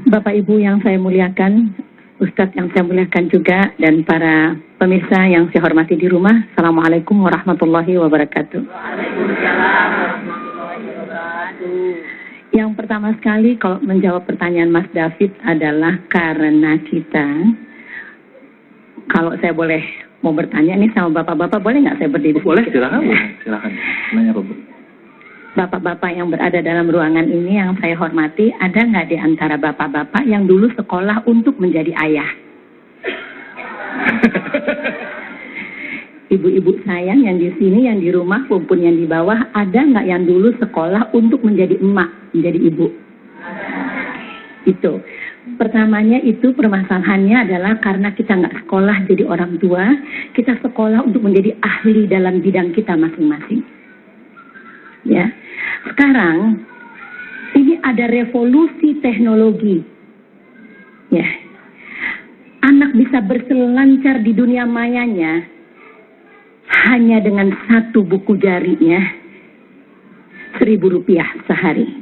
Bapak Ibu yang saya muliakan, Ustadz yang saya muliakan juga, dan para pemirsa yang saya hormati di rumah, Assalamualaikum warahmatullahi wabarakatuh. Yang pertama sekali kalau menjawab pertanyaan Mas David adalah karena kita, kalau saya boleh mau bertanya nih sama bapak-bapak, boleh nggak saya berdiri? Boleh, silakan. Silakan. Nanya apa Bu? Bapak-bapak yang berada dalam ruangan ini yang saya hormati, ada nggak di antara bapak-bapak yang dulu sekolah untuk menjadi ayah? Ibu-ibu sayang yang di sini, yang di rumah maupun yang di bawah, ada nggak yang dulu sekolah untuk menjadi emak, menjadi ibu? Itu. Pertamanya itu permasalahannya adalah karena kita nggak sekolah jadi orang tua, kita sekolah untuk menjadi ahli dalam bidang kita masing-masing. Ya, sekarang ini ada revolusi teknologi. Ya, anak bisa berselancar di dunia mayanya hanya dengan satu buku jarinya, Rp1.000 sehari.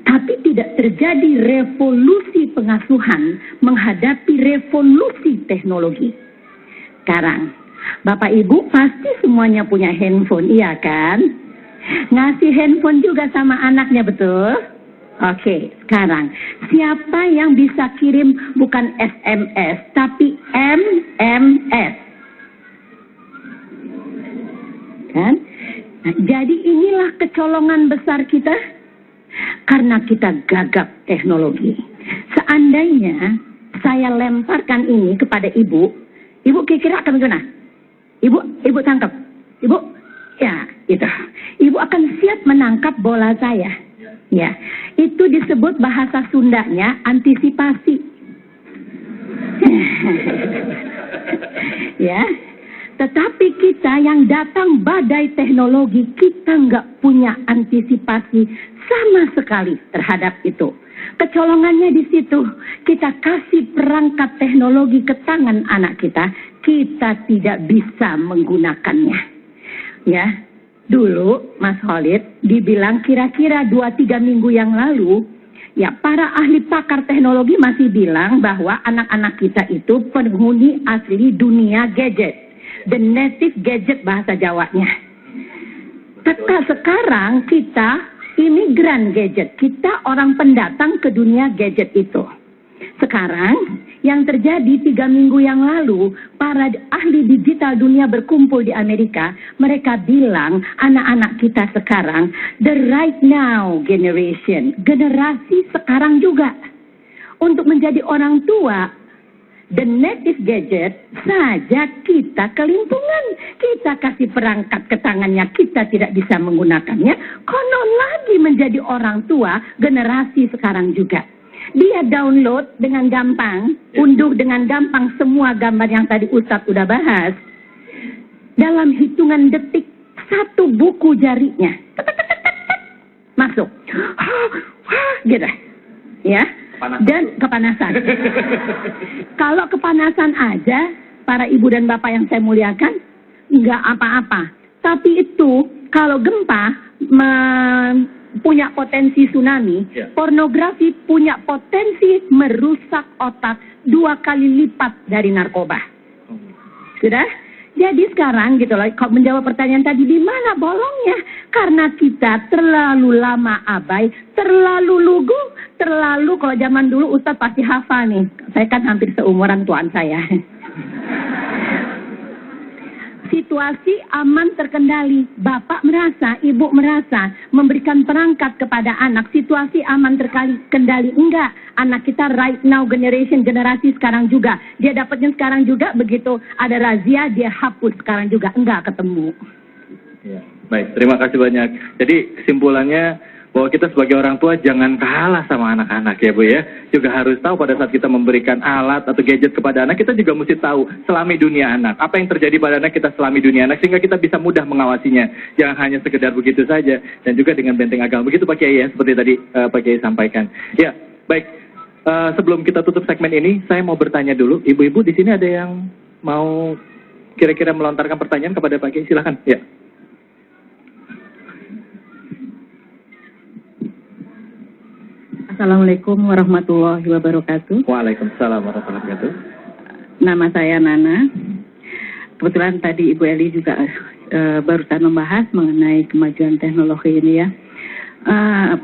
Tapi tidak terjadi revolusi pengasuhan menghadapi revolusi teknologi. Sekarang Bapak Ibu pasti semuanya punya handphone, iya kan? Ngasih handphone juga sama anaknya, betul? Oke, sekarang siapa yang bisa kirim bukan SMS tapi MMS? Kan? Nah, jadi inilah kecolongan besar kita karena kita gagap teknologi. Seandainya saya lemparkan ini kepada ibu kira-kira akan gimana? Ibu tangkap. Ibu, ya, itu. Ibu akan siap menangkap bola saya. Ya, itu disebut bahasa Sundanya antisipasi. Ya, tetapi kita yang datang badai teknologi, kita nggak punya antisipasi sama sekali terhadap itu. Kecolongannya di situ, kita kasih perangkat teknologi ke tangan anak kita tidak bisa menggunakannya. Ya, dulu Mas Khalid dibilang kira-kira 2-3 minggu yang lalu, ya para ahli pakar teknologi masih bilang bahwa anak-anak kita itu penghuni asli dunia gadget, the native gadget bahasa Jawanya. Sekarang kita imigran gadget, kita orang pendatang ke dunia gadget itu. Sekarang yang terjadi 3 minggu yang lalu, para ahli digital dunia berkumpul di Amerika, mereka bilang anak-anak kita sekarang the right now generation, generasi sekarang juga untuk menjadi orang tua. The native gadget saja kita kelimpungan, kita kasih perangkat ke tangannya, kita tidak bisa menggunakannya, konon lagi menjadi orang tua generasi sekarang juga. Dia download dengan gampang, unduh dengan gampang semua gambar yang tadi Ustadz udah bahas. Dalam hitungan detik, satu buku jarinya masuk. Gitu. Ya. Dan kepanasan. Kalau kepanasan aja, para ibu dan bapak yang saya muliakan, nggak apa-apa. Tapi itu, kalau gempa punya potensi tsunami, pornografi punya potensi merusak otak 2 kali lipat dari narkoba. Sudah? Jadi sekarang gitu loh, kalau menjawab pertanyaan tadi, di mana bolongnya? Karena kita terlalu lama abai, terlalu lugu, terlalu, kalau zaman dulu Ustadz pasti hafal nih. Saya kan hampir seumuran tuan saya. situasi aman terkendali. Bapak merasa, ibu merasa memberikan perangkat kepada anak, situasi aman terkendali. Enggak, anak kita right now generasi sekarang juga. Dia dapatnya sekarang juga, begitu ada razia dia hapus sekarang juga. Enggak ketemu. Ya, baik, terima kasih banyak. Jadi kesimpulannya bahwa kita sebagai orang tua jangan kalah sama anak-anak ya Bu ya. Juga harus tahu pada saat kita memberikan alat atau gadget kepada anak, kita juga mesti tahu selami dunia anak. Apa yang terjadi pada anak kita selami dunia anak, sehingga kita bisa mudah mengawasinya. Jangan hanya sekedar begitu saja. Dan juga dengan benteng agama. Begitu Pak Kiai ya, seperti tadi Pak Kiai sampaikan. Ya, baik. Sebelum kita tutup segmen ini, saya mau bertanya dulu. Ibu-ibu di sini ada yang mau kira-kira melontarkan pertanyaan kepada Pak Kiai? Silakan. Ya. Assalamualaikum warahmatullahi wabarakatuh. Waalaikumsalam warahmatullahi wabarakatuh. Nama saya Nana. Kebetulan tadi Ibu Eli juga barusan membahas mengenai kemajuan teknologi ini ya.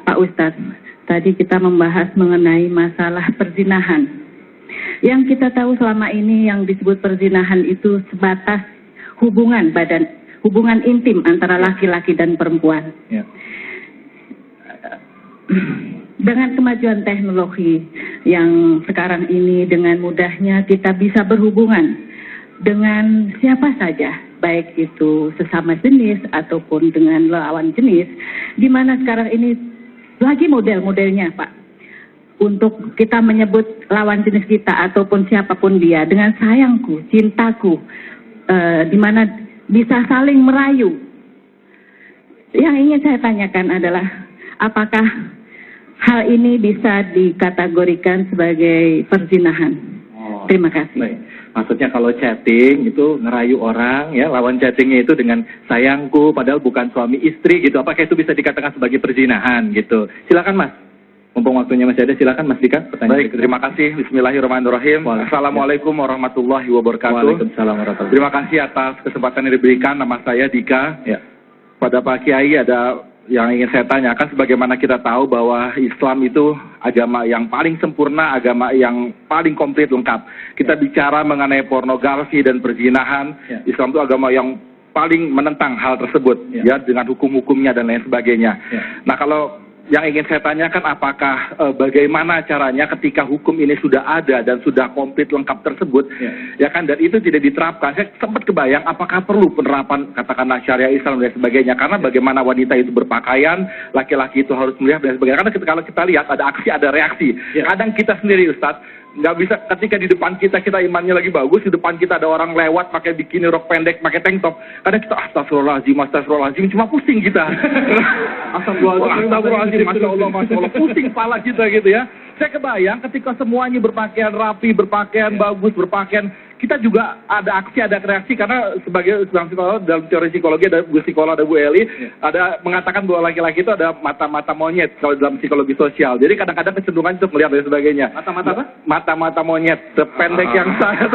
Pak Ustadz, tadi kita membahas mengenai masalah perzinahan. Yang kita tahu selama ini yang disebut perzinahan itu sebatas hubungan intim antara laki-laki dan perempuan. Ya. Dengan kemajuan teknologi yang sekarang ini, dengan mudahnya kita bisa berhubungan dengan siapa saja, baik itu sesama jenis ataupun dengan lawan jenis, di mana sekarang ini lagi model-modelnya Pak, untuk kita menyebut lawan jenis kita ataupun siapapun dia dengan sayangku, cintaku, di mana bisa saling merayu. Yang ingin saya tanyakan adalah apakah hal ini bisa dikategorikan sebagai perzinahan? Terima kasih. Baik. Maksudnya kalau chatting itu ngerayu orang ya, lawan chattingnya itu dengan sayangku padahal bukan suami istri gitu. Apakah itu bisa dikatakan sebagai perzinahan gitu? Silakan Mas. Mumpung waktunya masih ada, silakan Mas Dika. Baik, terima kasih. Bismillahirrahmanirrahim. Assalamualaikum warahmatullahi wabarakatuh. Waalaikumsalam warahmatullahi wabarakatuh. Terima kasih atas kesempatan yang diberikan. Nama saya Dika. Ya. Pada Pak Kiai ada yang ingin saya tanyakan, sebagaimana kita tahu bahwa Islam itu agama yang paling sempurna, agama yang paling komplit lengkap. Kita bicara mengenai pornografi dan perzinahan, Islam itu agama yang paling menentang hal tersebut, ya dengan hukum-hukumnya dan lain sebagainya. Nah, kalau yang ingin saya tanyakan, apakah bagaimana caranya ketika hukum ini sudah ada dan sudah komplit lengkap tersebut, ya kan, dan itu tidak diterapkan. Saya sempat kebayang apakah perlu penerapan katakanlah syariah Islam dan sebagainya, karena bagaimana wanita itu berpakaian, laki-laki itu harus melihat dan sebagainya. Karena kalau kita lihat ada aksi, ada reaksi. Kadang kita sendiri Ustadz nggak bisa, ketika di depan kita imannya lagi bagus, di depan kita ada orang lewat pakai bikini, rok pendek, pakai tank top, kadang kita astagfirullahaladzim, cuma pusing kita. Astagfirullahaladzim, Masya Allah, pusing pala kita gitu ya. Saya kebayang ketika semuanya berpakaian rapi, berpakaian bagus, berpakaian, kita juga ada aksi, ada reaksi, karena sebagai dalam teori psikologi ada Bu Psikolog, ada Bu Eli, ada mengatakan bahwa laki-laki itu ada mata-mata monyet kalau dalam psikologi sosial. Jadi kadang-kadang kecenderungan untuk melihat dan sebagainya. Mata-mata apa? Mata-mata monyet, sependek yang saya.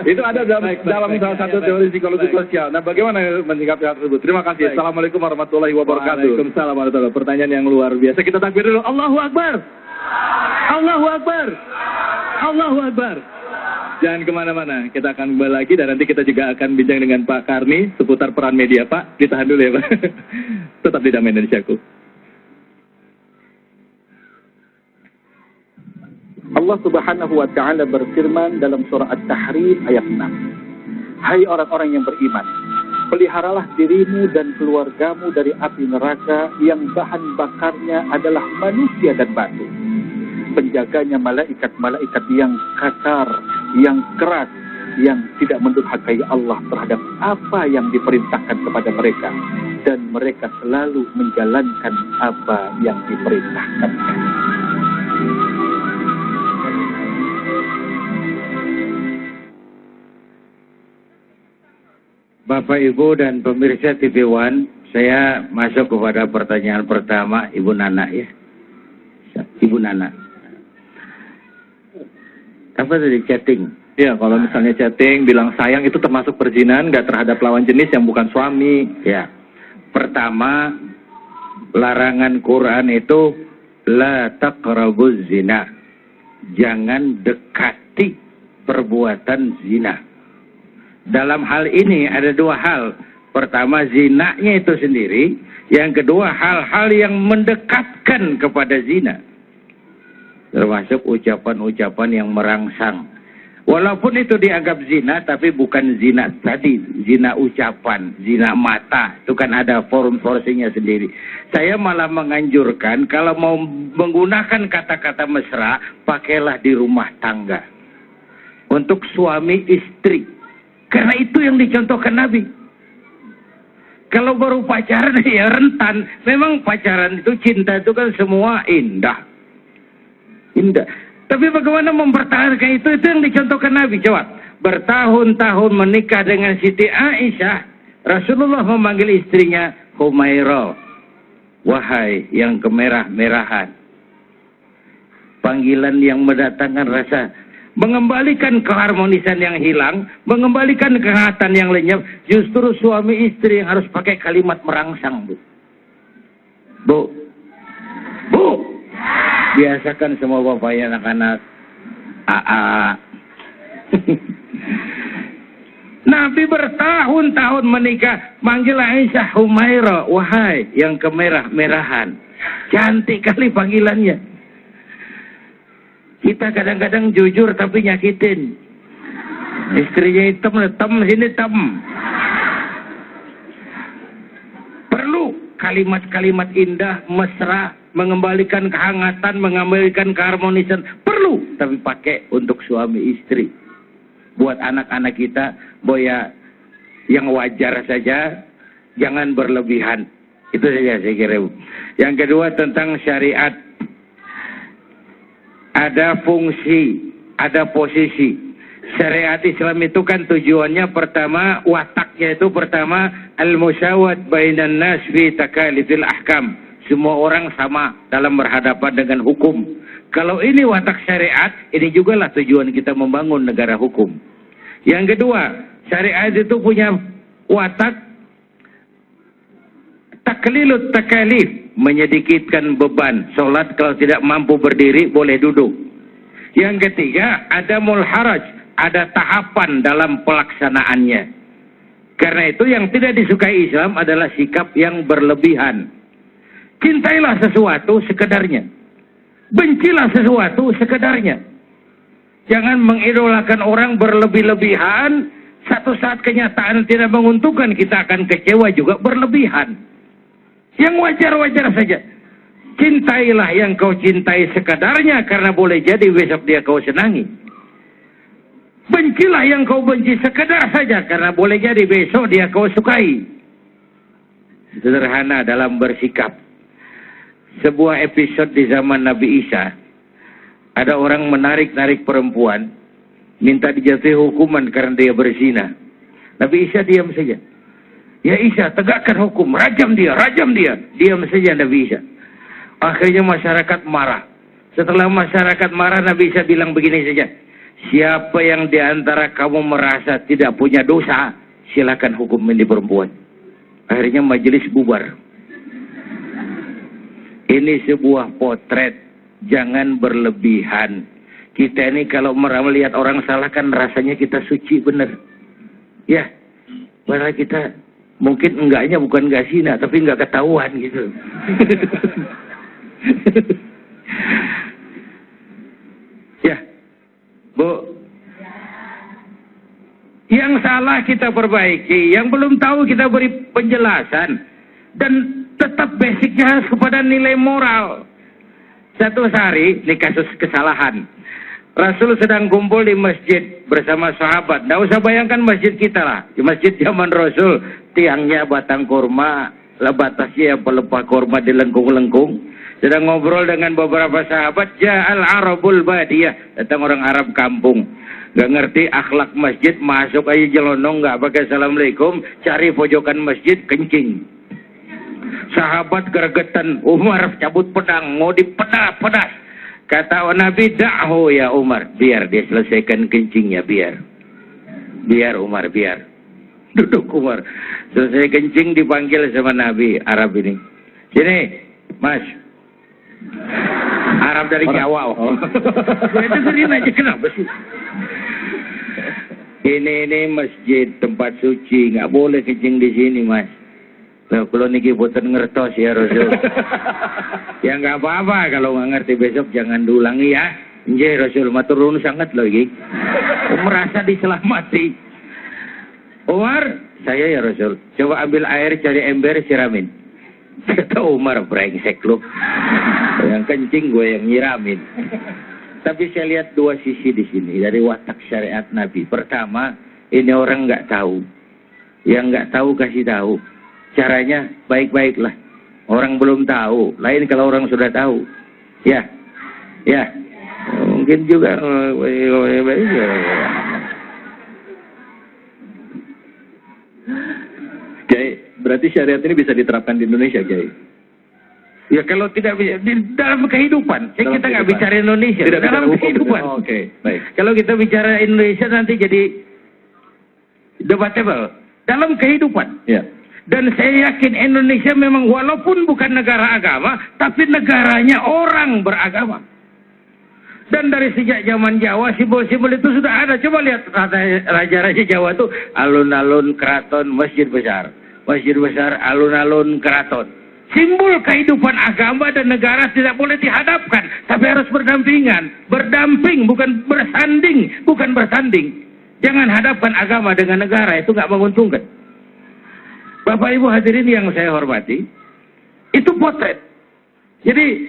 Itu ada dalam salah satu teori psikologi sosial. Nah, bagaimana menyikapi hal tersebut? Terima kasih. Assalamualaikum warahmatullahi wabarakatuh. Waalaikumsalam warahmatullahi wabarakatuh. Pertanyaan yang luar biasa. Kita takbir dulu. Allahu Akbar. Allahu Akbar. Allahu Akbar. Jangan kemana-mana, kita akan kembali lagi dan nanti kita juga akan bincang dengan Pak Karni seputar peran media. Pak, ditahan dulu ya Pak. Tetap di Damai Indonesiaku. Allah Subhanahu wa Ta'ala berfirman dalam surah At-Tahrim ayat 6. Hai orang-orang yang beriman, peliharalah dirimu dan keluargamu dari api neraka yang bahan bakarnya adalah manusia dan batu. Penjaganya malaikat-malaikat yang kasar, yang keras, yang tidak mendurhakai Allah terhadap apa yang diperintahkan kepada mereka, dan mereka selalu menjalankan apa yang diperintahkan. Bapak, Ibu, dan pemirsa TV One, saya masuk kepada pertanyaan pertama Ibu Nana ya. Ibu Nana. Apa tadi chatting? Ya, kalau misalnya chatting, bilang sayang itu termasuk perzinahan nggak terhadap lawan jenis yang bukan suami? Ya. Pertama, larangan Quran itu la taqrabuz zina. Jangan dekati perbuatan zina. dalam hal ini ada dua hal. Pertama, zinanya itu sendiri. Yang kedua, hal-hal yang mendekatkan kepada zina. Termasuk ucapan-ucapan yang merangsang. Walaupun itu dianggap zina, tapi bukan zina tadi. Zina ucapan, zina mata. Itu kan ada forum-porsinya sendiri. Saya malah menganjurkan, kalau mau menggunakan kata-kata mesra, pakailah di rumah tangga. Untuk suami istri. Karena itu yang dicontohkan Nabi. Kalau baru pacaran ya rentan. Memang pacaran itu, cinta itu kan semua indah. Indah. Tapi bagaimana mempertahankan itu yang dicontohkan Nabi. Coba. Bertahun-tahun menikah dengan Siti Aisyah. Rasulullah memanggil istrinya Humairah. Wahai yang kemerah-merahan. Panggilan yang mendatangkan rasa, mengembalikan keharmonisan yang hilang, mengembalikan kehangatan yang lenyap. Justru suami istri yang harus pakai kalimat merangsang, Bu. Bu. Bu. Biasakan semua bapak ya anak-anak. Nabi bertahun-tahun menikah, manggil Aisyah Humairah, wahai yang kemerah-merahan. Cantik kali panggilannya. Kita kadang-kadang jujur tapi nyakitin. Istrinya hitam, sini tem. Perlu kalimat-kalimat indah, mesra, mengembalikan kehangatan, mengembalikan keharmonisan. Perlu, tapi pakai untuk suami istri. Buat anak-anak kita, boya yang wajar saja, jangan berlebihan. Itu saja saya kira. Yang kedua tentang syariat. Ada fungsi, ada posisi. Syariat Islam itu kan tujuannya pertama, wataknya itu pertama, al-musawat bainan nas fi takalifil ahkam. Semua orang sama dalam berhadapan dengan hukum. Kalau ini watak syariat, ini jugalah tujuan kita membangun negara hukum. Yang kedua, syariat itu punya watak taklilut takalif, menyedikitkan beban. Sholat kalau tidak mampu berdiri, boleh duduk. Yang ketiga, ada mulharaj, ada tahapan dalam pelaksanaannya. Karena itu yang tidak disukai Islam adalah sikap yang berlebihan. Cintailah sesuatu sekedarnya. Bencilah sesuatu sekedarnya. Jangan mengidolakan orang berlebih-lebihan. Satu saat kenyataan tidak menguntungkan, kita akan kecewa juga berlebihan. Yang wajar-wajar saja. Cintailah yang kau cintai sekadarnya, karena boleh jadi besok dia kau senangi. Bencilah yang kau benci sekadar saja, karena boleh jadi besok dia kau sukai. Sederhana dalam bersikap. Sebuah episode di zaman Nabi Isa, ada orang menarik-narik perempuan, minta dijatuhi hukuman karena dia berzina. Nabi Isa diam saja. Ya Isa, tegakkan hukum, rajam dia. Diam saja Nabi Isa. Akhirnya masyarakat marah. Setelah masyarakat marah, Nabi Isa bilang begini saja. Siapa yang diantara kamu merasa tidak punya dosa, silakan hukum ini perempuan. Akhirnya majelis bubar. Ini sebuah potret, jangan berlebihan. Kita ini kalau melihat orang salah kan rasanya kita suci bener. Ya, padahal kita mungkin enggaknya bukan enggak zina, tapi enggak ketahuan gitu. Ya, Bu. Yang salah kita perbaiki, yang belum tahu kita beri penjelasan. Dan tetap basicnya harus kepada nilai moral. Satu hari, ini kasus kesalahan. Rasul sedang kumpul di masjid bersama sahabat. Nggak usah bayangkan masjid kita lah. Di masjid zaman Rasul, tiangnya batang kurma, batasnya pelepah kurma dilengkung-lengkung. Sedang ngobrol dengan beberapa sahabat, Ja'al Arabul Badiyah. Datang orang Arab kampung. Gak ngerti akhlak masjid, masuk aja jelonong, gak pakai assalamualaikum, cari pojokan masjid, kencing. Sahabat gregetan, Umar cabut pedang, mau dipedas. Kata Nabi, da'hu ya Umar, biar dia selesaikan kencingnya, biar Umar, biar. Duduk Umar, selesai kencing dipanggil sama Nabi Arab ini. Sini, Mas. Arab dari Jawa. Saya dengerin aja, kenapa sih? ini masjid, tempat suci, nggak boleh kencing di sini, Mas. Nah, kalau niki boten ngertos ya Rasul. Ya nggak apa-apa, kalau nggak ngerti besok jangan diulangi ya. Nggih Rasul, matur nuwun sangat lagi. Merasa diselamati. Umar, saya ya Rasul, coba ambil air, cari ember, siramin. Kata Umar, brengsek lu. Yang kencing gue yang nyiramin. Tapi saya lihat dua sisi di sini dari watak syariat Nabi. Pertama, ini orang nggak tahu. Yang nggak tahu kasih tahu. Caranya baik-baiklah. Orang belum tahu. Lain kalau orang sudah tahu. Ya. Mungkin juga. Kiai, berarti syariat ini bisa diterapkan di Indonesia, Kiai? Ya kalau tidak bisa, di dalam kehidupan. Kita nggak bicara Indonesia. Tidak dalam bicara kehidupan. Oh, Oke, baik. Kalau kita bicara Indonesia nanti jadi debatable. Dalam kehidupan. Ya. Dan saya yakin Indonesia memang walaupun bukan negara agama, tapi negaranya orang beragama. Dan dari sejak zaman Jawa, simbol-simbol itu sudah ada. Coba lihat raja-raja Jawa itu alun-alun keraton, masjid besar. Masjid besar, alun-alun keraton. Simbol kehidupan agama dan negara tidak boleh dihadapkan, tapi harus berdampingan. Berdamping, bukan bersanding. Bukan bersanding. Jangan hadapkan agama dengan negara, itu nggak menguntungkan. Bapak Ibu hadirin yang saya hormati, itu potret. Jadi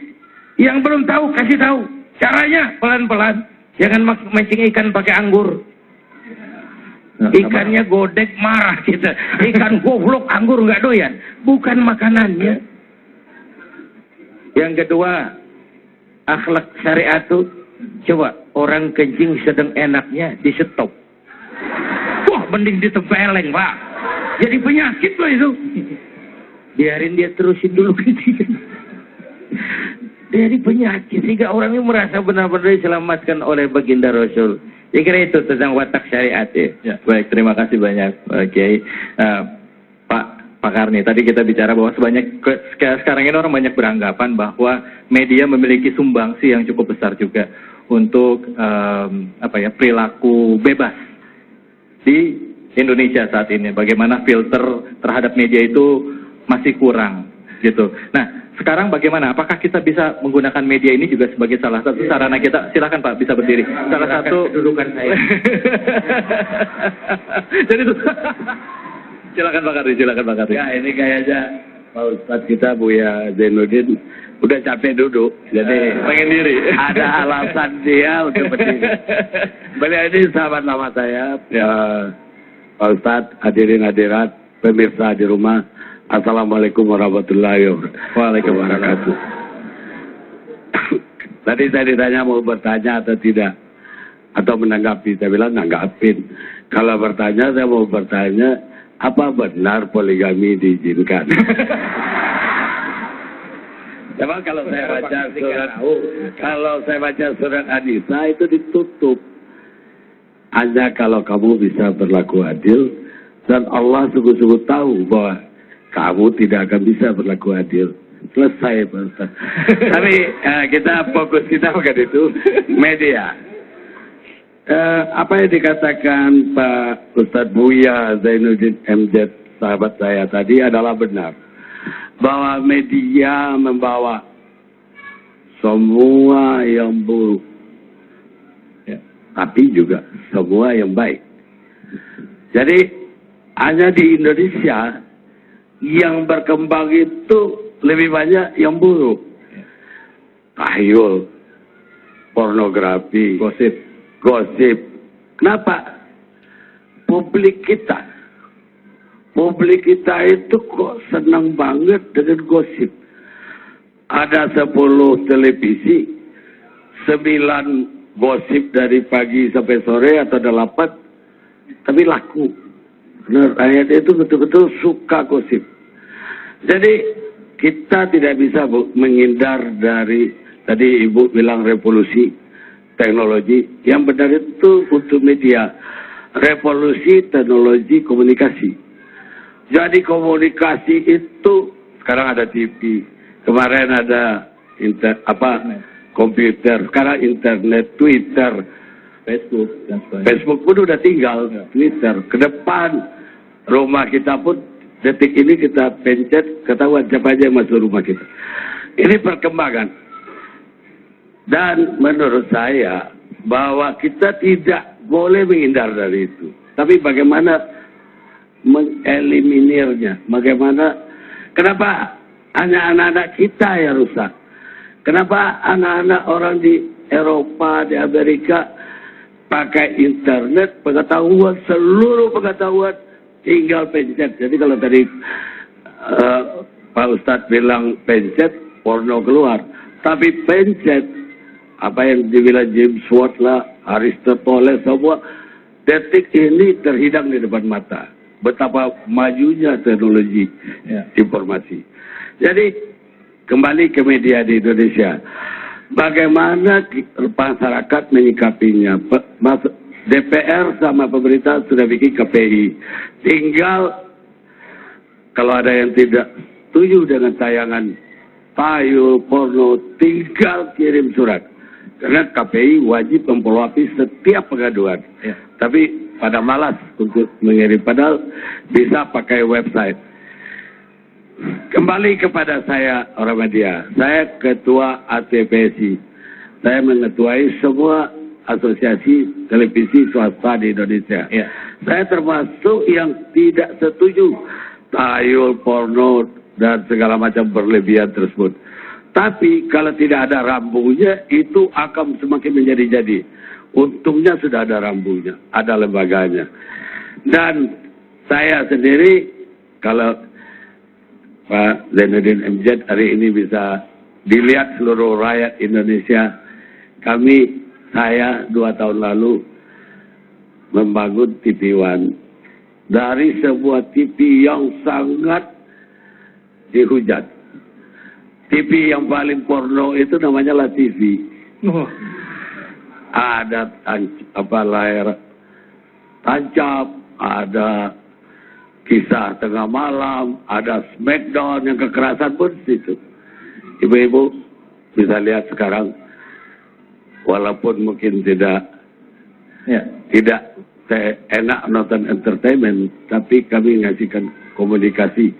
yang belum tahu kasih tahu. Caranya pelan-pelan. Jangan mancing ikan pakai anggur. Ikannya godek marah kita. Ikan goblok anggur nggak doyan. Bukan makanannya. Yang kedua, akhlak syariat itu coba orang kencing sedang enaknya di stop. Wah, mending ditempeleng, Pak. Jadi penyakit loh itu. Biarin dia terusin dulu kencing. Dari penyakit sehingga orang ini merasa benar-benar diselamatkan oleh baginda Rasul. Saya kira itu tentang watak syariat ya. Ya, baik, terima kasih banyak Kiai. Pak Karni, tadi kita bicara bahwa sekarang ini orang banyak beranggapan bahwa media memiliki sumbangsi yang cukup besar juga untuk perilaku bebas di Indonesia saat ini. Bagaimana filter terhadap media itu masih kurang gitu. Nah, sekarang bagaimana? Apakah kita bisa menggunakan media ini juga sebagai salah satu sarana kita? Silakan Pak, bisa berdiri. Salah satu kedudukan saya. Jadi itu. Silakan Pak Kardi, silakan Pak Kardi. Ya, ini kayaknya Pak Ustadz kita Buya Zainuddin udah capek duduk, jadi pengen diri. Ada alasan dia untuk berdiri. Beliau ini sahabat lama saya, ya. Pak Ustadz, hadirin hadirat, pemirsa di rumah. Assalamualaikum warahmatullahi wabarakatuh. Tadi saya ditanya mau bertanya atau tidak, atau menanggapi. Saya bilang nanggapin. Kalau bertanya, saya mau bertanya, apa benar poligami diizinkan? Memang kalau saya baca surat An-Nisa itu ditutup. Hanya kalau kamu bisa berlaku adil, dan Allah sungguh-sungguh tahu bahwa kamu tidak akan bisa berlaku adil. Selesai, Pak Ustaz. Tapi kita fokus kita bukan itu, media. Apa yang dikatakan Pak Ustadz Buya Zainuddin MZ, sahabat saya tadi adalah benar. Bahwa media membawa semua yang buruk. Ya, tapi juga semua yang baik. Jadi hanya di Indonesia yang berkembang itu lebih banyak yang buruk. Tahyul, pornografi, gosip. Kenapa? Publik kita itu kok senang banget dengan gosip. Ada 10 televisi, 9 gosip dari pagi sampai sore atau 8, tapi laku. Benar, rakyat itu betul-betul suka gosip. Jadi kita tidak bisa menghindar dari, tadi Ibu bilang revolusi teknologi. Yang benar itu untuk media. Revolusi teknologi komunikasi. Jadi komunikasi itu sekarang ada TV, kemarin ada komputer, sekarang internet, Twitter. Facebook dan sebagainya. Facebook pun udah tinggal, Twitter. Ke depan rumah kita pun detik ini kita pencet, ketahuan siapa aja yang masuk rumah kita. Ini perkembangan. Dan menurut saya bahwa kita tidak boleh menghindar dari itu. Tapi bagaimana mengeliminirnya? Bagaimana? Kenapa hanya anak-anak kita yang rusak? Kenapa anak-anak orang di Eropa, di Amerika pakai internet, pengetahuan, seluruh pengetahuan tinggal pencet. Jadi kalau tadi Pak Ustadz bilang pencet, porno keluar. Tapi pencet, apa yang dibilang James Watt lah, Aristoteles, semua detik ini terhidang di depan mata. Betapa majunya teknologi informasi. Jadi kembali ke media di Indonesia. Bagaimana masyarakat menyikapinya? DPR sama pemerintah sudah bikin KPI. Tinggal kalau ada yang tidak setuju dengan tayangan payung, porno, tinggal kirim surat. Karena KPI wajib memfollow-up setiap pengaduan. Ya. Tapi pada malas untuk mengirim. Padahal bisa pakai website. Kembali kepada saya orang media. Saya ketua ATPSI. Saya mengetuai semua asosiasi televisi swasta di Indonesia. Ya. Saya termasuk yang tidak setuju tayul, porno, dan segala macam berlebihan tersebut. Tapi kalau tidak ada rambunya, itu akan semakin menjadi-jadi. Untungnya sudah ada rambunya, ada lembaganya. Dan saya sendiri, kalau Pak Zainuddin MZ hari ini bisa dilihat seluruh rakyat Indonesia, saya 2 tahun lalu membangun TV One. Dari sebuah TV yang sangat dihujat. TV yang paling porno itu namanya La TV. Ada layar tancap, ada kisah tengah malam, ada smackdown yang kekerasan pun situ. Ibu-ibu bisa lihat sekarang, walaupun mungkin tidak enak nonton entertainment, tapi kami ngasihkan komunikasi,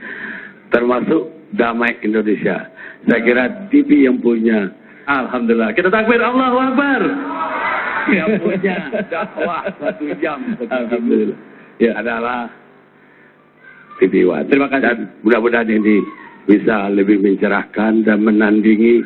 termasuk Damai Indonesia. Saya kira TV yang punya, alhamdulillah, kita takbir, Allahu Akbar. Yang punya dakwah 1 jam, alhamdulillah, adalah TV One. Terima kasih. Dan mudah-mudahan ini bisa lebih mencerahkan dan menandingi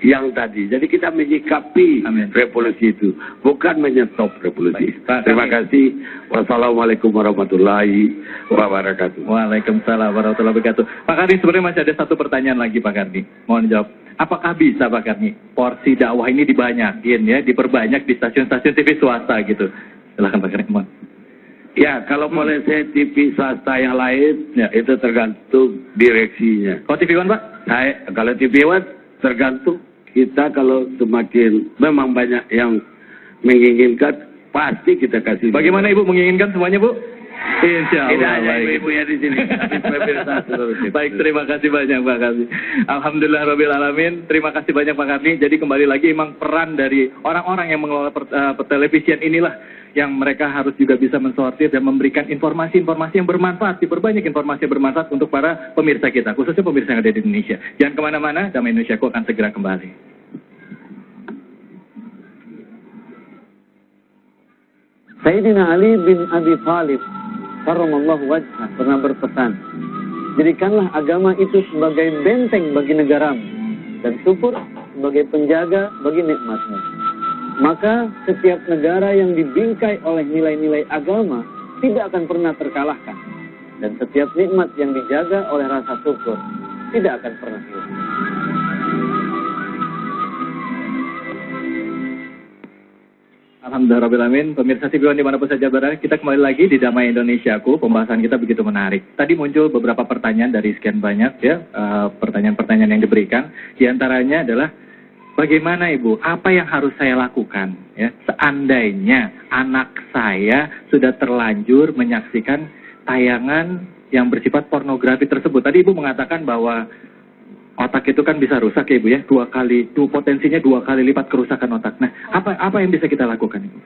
yang tadi. Jadi kita menyikapi revolusi itu, bukan menyetop revolusi. Terima kasih. Wassalamualaikum warahmatullahi wabarakatuh. Waalaikumsalam warahmatullahi wabarakatuh. Pak Karni, sebenarnya masih ada satu pertanyaan lagi Pak Karni. Mohon jawab. Apakah bisa Pak Karni porsi dakwah ini dibanyakin ya, diperbanyak di stasiun-stasiun TV swasta gitu? Silahkan Pak Karni. Mohon. Ya, kalau boleh saya TV swasta yang lain, itu tergantung direksinya. Kalau TV One Pak? Kalau TV One tergantung kita, kalau semakin memang banyak yang menginginkan, pasti kita kasih. Bagaimana Ibu menginginkan semuanya Bu? Insya Allah. Tidak hanya ibu-ibunya di sini. Baik, terima kasih banyak Pak Karni. Alhamdulillah Rabbil Alamin. Terima kasih banyak Pak Karni. Jadi kembali lagi memang peran dari orang-orang yang mengelola pertelevisian inilah yang mereka harus juga bisa mensortir dan memberikan informasi-informasi yang bermanfaat, diperbanyak informasi yang bermanfaat untuk para pemirsa kita, khususnya pemirsa yang ada di Indonesia. Jangan kemana-mana, Damai Indonesiaku akan segera kembali. Sayyidina Ali bin Abi Thalib karramallahu wajhah pernah berpesan, jadikanlah agama itu sebagai benteng bagi negaramu dan syukur sebagai penjaga bagi nikmatmu. Maka setiap negara yang dibingkai oleh nilai-nilai agama tidak akan pernah terkalahkan. Dan setiap nikmat yang dijaga oleh rasa syukur tidak akan pernah hilang. Alhamdulillah Rabbil Alamin. Pemirsa TV One dimanapun saja berada, kita kembali lagi di Damai Indonesiaku. Pembahasan kita begitu menarik. Tadi muncul beberapa pertanyaan dari sekian banyak ya, pertanyaan-pertanyaan yang diberikan. Di antaranya adalah, bagaimana Ibu, apa yang harus saya lakukan ya, seandainya anak saya sudah terlanjur menyaksikan tayangan yang bersifat pornografi tersebut. Tadi Ibu mengatakan bahwa otak itu kan bisa rusak ya Ibu ya, potensinya 2 kali lipat kerusakan otak. Nah, apa yang bisa kita lakukan Ibu?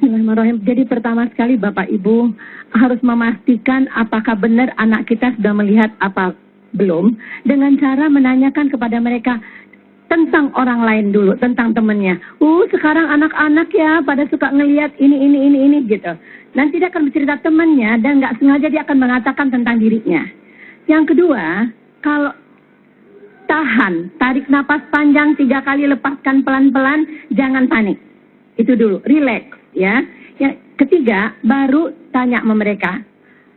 Bismillahirrahmanirrahim. Jadi pertama sekali Bapak Ibu harus memastikan apakah benar anak kita sudah melihat apa belum, dengan cara menanyakan kepada mereka tentang orang lain dulu, tentang temannya. Sekarang anak-anak ya pada suka ngelihat ini gitu. Nanti dia akan bercerita temannya dan nggak sengaja dia akan mengatakan tentang dirinya. Yang kedua, kalau tahan, tarik napas panjang 3 kali, lepaskan pelan-pelan, jangan panik. Itu dulu, relax ya. Yang ketiga, baru tanya sama mereka.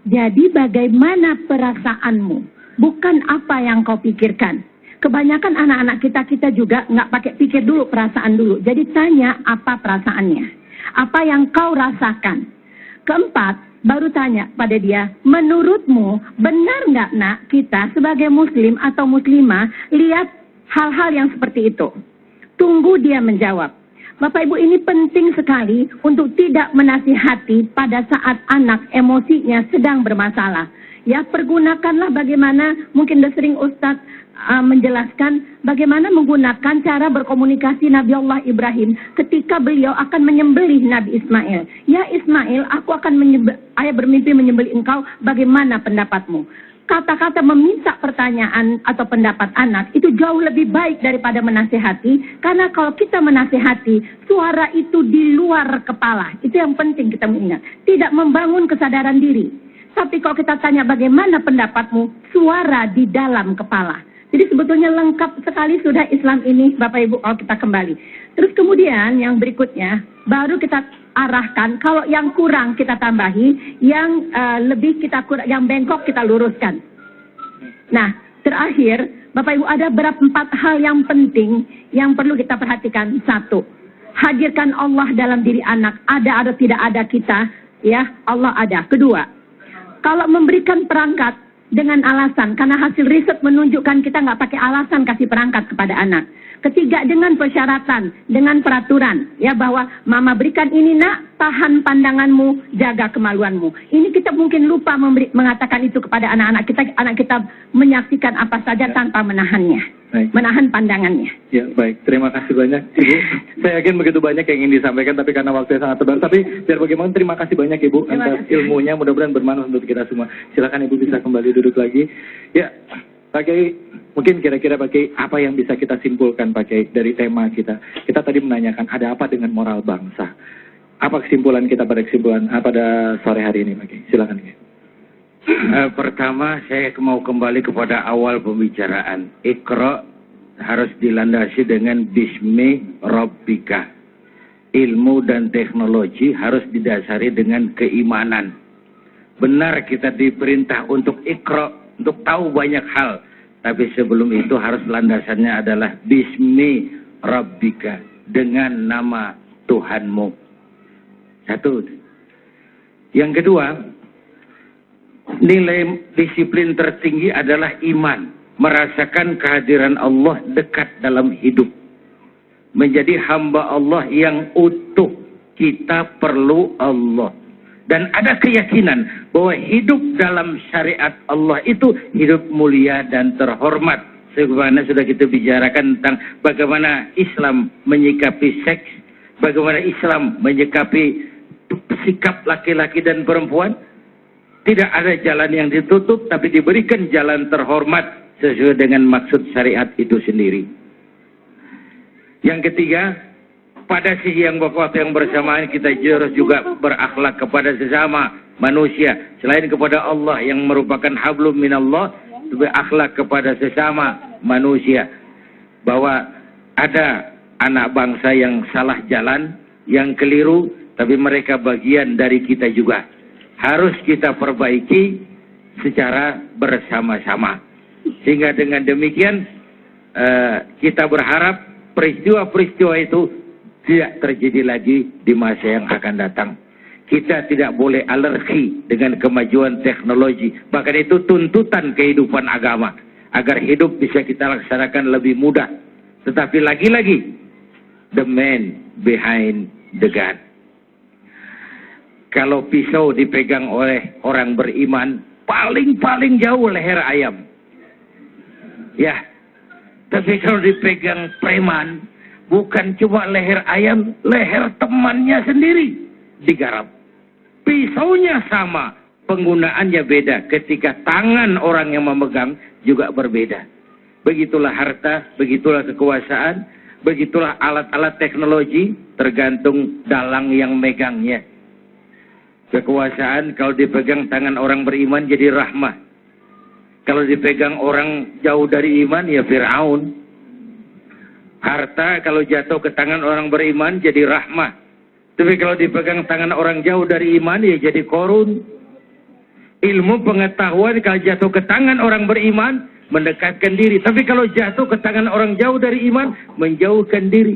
Jadi bagaimana perasaanmu? Bukan apa yang kau pikirkan. Kebanyakan anak-anak kita juga nggak pakai pikir dulu, perasaan dulu. Jadi tanya apa perasaannya. Apa yang kau rasakan. Keempat, baru tanya pada dia, menurutmu benar nggak nak kita sebagai muslim atau muslimah lihat hal-hal yang seperti itu? Tunggu dia menjawab. Bapak Ibu, ini penting sekali untuk tidak menasihati pada saat anak emosinya sedang bermasalah. Ya, pergunakanlah bagaimana, mungkin udah sering Ustadz menjelaskan bagaimana menggunakan cara berkomunikasi Nabi Allah Ibrahim ketika beliau akan menyembelih Nabi Ismail. Ya Ismail, aku akan ayah bermimpi menyembelih engkau, bagaimana pendapatmu? Kata-kata meminta pertanyaan atau pendapat anak itu jauh lebih baik daripada menasehati, karena kalau kita menasehati, suara itu di luar kepala. Itu yang penting kita mengingat. Tidak membangun kesadaran diri. Tapi kalau kita tanya bagaimana pendapatmu, suara di dalam kepala. Jadi sebetulnya lengkap sekali sudah Islam ini, Bapak Ibu, kalau kita kembali. Terus kemudian yang berikutnya, baru kita arahkan, kalau yang kurang kita tambahi, yang lebih kita kurang, yang bengkok kita luruskan. Nah, terakhir, Bapak Ibu, ada 4 hal yang penting yang perlu kita perhatikan. 1, hadirkan Allah dalam diri anak. Ada atau tidak ada kita, ya, Allah ada. Kedua, kalau memberikan perangkat dengan alasan, karena hasil riset menunjukkan kita nggak pakai alasan kasih perangkat kepada anak. Ketiga, dengan persyaratan, dengan peraturan, ya, bahwa mama berikan ini nak, tahan pandanganmu, jaga kemaluanmu. Ini kita mungkin lupa mengatakan itu kepada anak-anak kita menyaksikan apa saja tanpa menahannya. Baik. Menahan pandangannya. Ya, baik. Terima kasih banyak, Ibu. Saya yakin begitu banyak yang ingin disampaikan, tapi karena waktunya sangat terbatas. Tapi biar bagaimana, terima kasih banyak, Ibu, atas ilmunya. Mudah-mudahan bermanfaat untuk kita semua. Silakan Ibu bisa kembali duduk lagi. Ya, Pak Kiai, mungkin kira-kira Pak Kiai, apa yang bisa kita simpulkan, Pak Kiai, dari tema kita? Kita tadi menanyakan, ada apa dengan moral bangsa? Apa kesimpulan kita pada sore hari ini, Pak Kiai? Silakan, Kiai. Pertama, saya mau kembali kepada awal pembicaraan. Iqra harus dilandasi dengan Bismi Rabbika. Ilmu dan teknologi harus didasari dengan keimanan. Benar kita diperintah untuk Iqra, untuk tahu banyak hal. Tapi sebelum itu harus landasannya adalah Bismi Rabbika, dengan nama Tuhanmu. 1. Yang kedua, nilai disiplin tertinggi adalah iman. Merasakan kehadiran Allah dekat dalam hidup. Menjadi hamba Allah yang utuh. Kita perlu Allah. Dan ada keyakinan bahwa hidup dalam syariat Allah itu hidup mulia dan terhormat. Sebagaimana sudah kita bicarakan tentang bagaimana Islam menyikapi seks. Bagaimana Islam menyikapi sikap laki-laki dan perempuan. Tidak ada jalan yang ditutup, tapi diberikan jalan terhormat sesuai dengan maksud syariat itu sendiri. Yang ketiga, pada sisi yang waktu yang bersamaan kita harus juga berakhlak kepada sesama manusia. Selain kepada Allah yang merupakan hablum minallah, berakhlak kepada sesama manusia. Bahwa ada anak bangsa yang salah jalan, yang keliru, tapi mereka bagian dari kita juga. Harus kita perbaiki secara bersama-sama. Sehingga dengan demikian kita berharap peristiwa-peristiwa itu tidak terjadi lagi di masa yang akan datang. Kita tidak boleh alergi dengan kemajuan teknologi. Bahkan itu tuntutan kehidupan agama. Agar hidup bisa kita laksanakan lebih mudah. Tetapi lagi-lagi, the man behind the gun. Kalau pisau dipegang oleh orang beriman, paling jauh leher ayam. Ya, tapi kalau dipegang preman, bukan cuma leher ayam, leher temannya sendiri. digarap. Pisaunya sama, penggunaannya beda. Ketika tangan orang yang memegang juga berbeda. Begitulah harta, begitulah kekuasaan, begitulah alat-alat teknologi, tergantung dalang yang megangnya. Kekuasaan kalau dipegang tangan orang beriman jadi rahmah. Kalau dipegang orang jauh dari iman ya Fir'aun. Harta kalau jatuh ke tangan orang beriman jadi rahmah. Tapi kalau dipegang tangan orang jauh dari iman ya jadi korun. Ilmu pengetahuan kalau jatuh ke tangan orang beriman mendekatkan diri. Tapi kalau jatuh ke tangan orang jauh dari iman menjauhkan diri.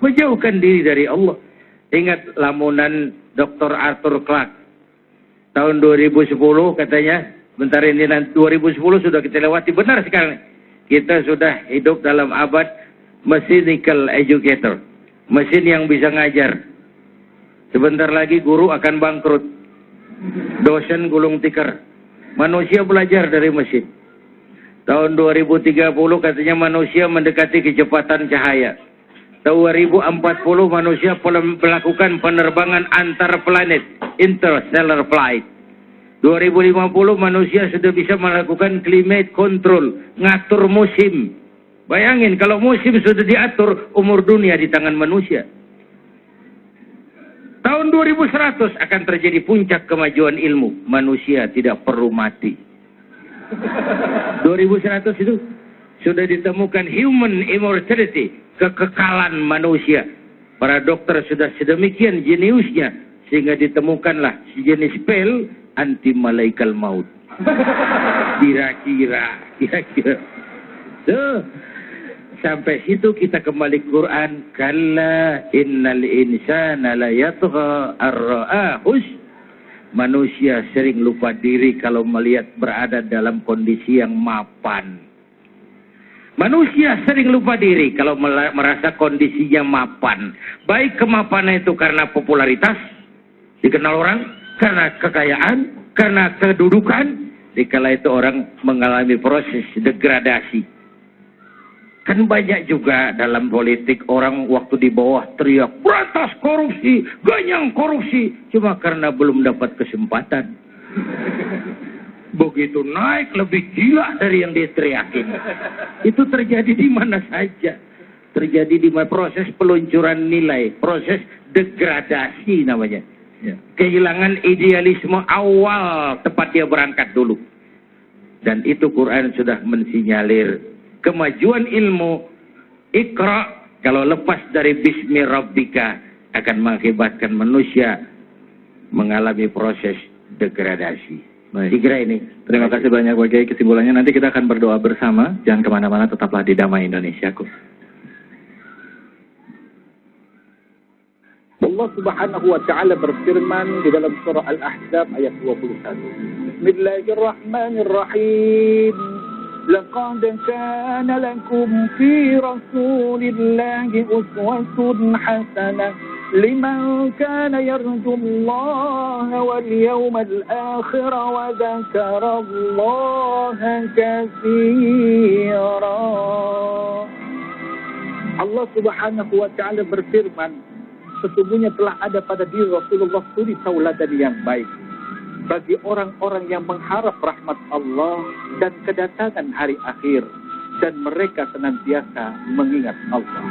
Menjauhkan diri dari Allah. Ingat lamunan Dr. Arthur Clarke tahun 2010 katanya. Bentar ini nanti 2010 sudah kita lewati. Benar sekarang. Kita sudah hidup dalam abad mechanical educator. Mesin yang bisa ngajar. Sebentar lagi guru akan bangkrut. Dosen gulung tikar. Manusia belajar dari mesin. Tahun 2030 katanya manusia mendekati kecepatan cahaya. Tahun 2040 manusia melakukan penerbangan antar planet. Interstellar flight. 2050 manusia sudah bisa melakukan climate control. Ngatur musim. Bayangin kalau musim sudah diatur, umur dunia di tangan manusia. Tahun 2100 akan terjadi puncak kemajuan ilmu. Manusia tidak perlu mati. 2100 itu sudah ditemukan human immortality. Kekekalan manusia. Para dokter sudah sedemikian jeniusnya. Sehingga ditemukanlah sejenis pil anti malaikal maut. Kira-kira. Tuh. Sampai situ kita kembali Quran. Kalla innal insana la yatgha ar-ra'ahus. Manusia sering lupa diri kalau melihat berada dalam kondisi yang mapan. Manusia sering lupa diri kalau merasa kondisinya mapan. Baik kemapanan itu karena popularitas, dikenal orang, karena kekayaan, karena kedudukan. Dikala itu orang mengalami proses degradasi. Kan banyak juga dalam politik orang waktu di bawah teriak berantas korupsi, ganyang korupsi, cuma karena belum dapat kesempatan. Begitu naik lebih gila dari yang diteriakin. Itu terjadi di mana saja. Terjadi di proses peluncuran nilai, proses degradasi namanya. Kehilangan idealisme awal tempat dia berangkat dulu. Dan itu Quran sudah mensinyalir kemajuan ilmu. Iqra kalau lepas dari bismi rabbika akan mengakibatkan manusia mengalami proses degradasi. Baik. Dikira ini. Terima kasih banyak Pak Kiai. Kesimpulannya nanti kita akan berdoa bersama. Jangan kemana-mana, tetaplah di Damai Indonesiaku. Allah Subhanahu wa taala berfirman di dalam surah Al-Ahzab ayat 21. Bismillahirrahmanirrahim. لقد كان لكم في رسول الله أسوة حسنة لمن كان يرجو الله واليوم الآخر وذكر الله كثيرا. Allah Subhanahu wa taala berfirman, sesungguhnya telah ada pada diri Rasulullah suri tauladan yang baik bagi orang-orang yang mengharap rahmat Allah dan kedatangan hari akhir, dan mereka senantiasa mengingat Allah.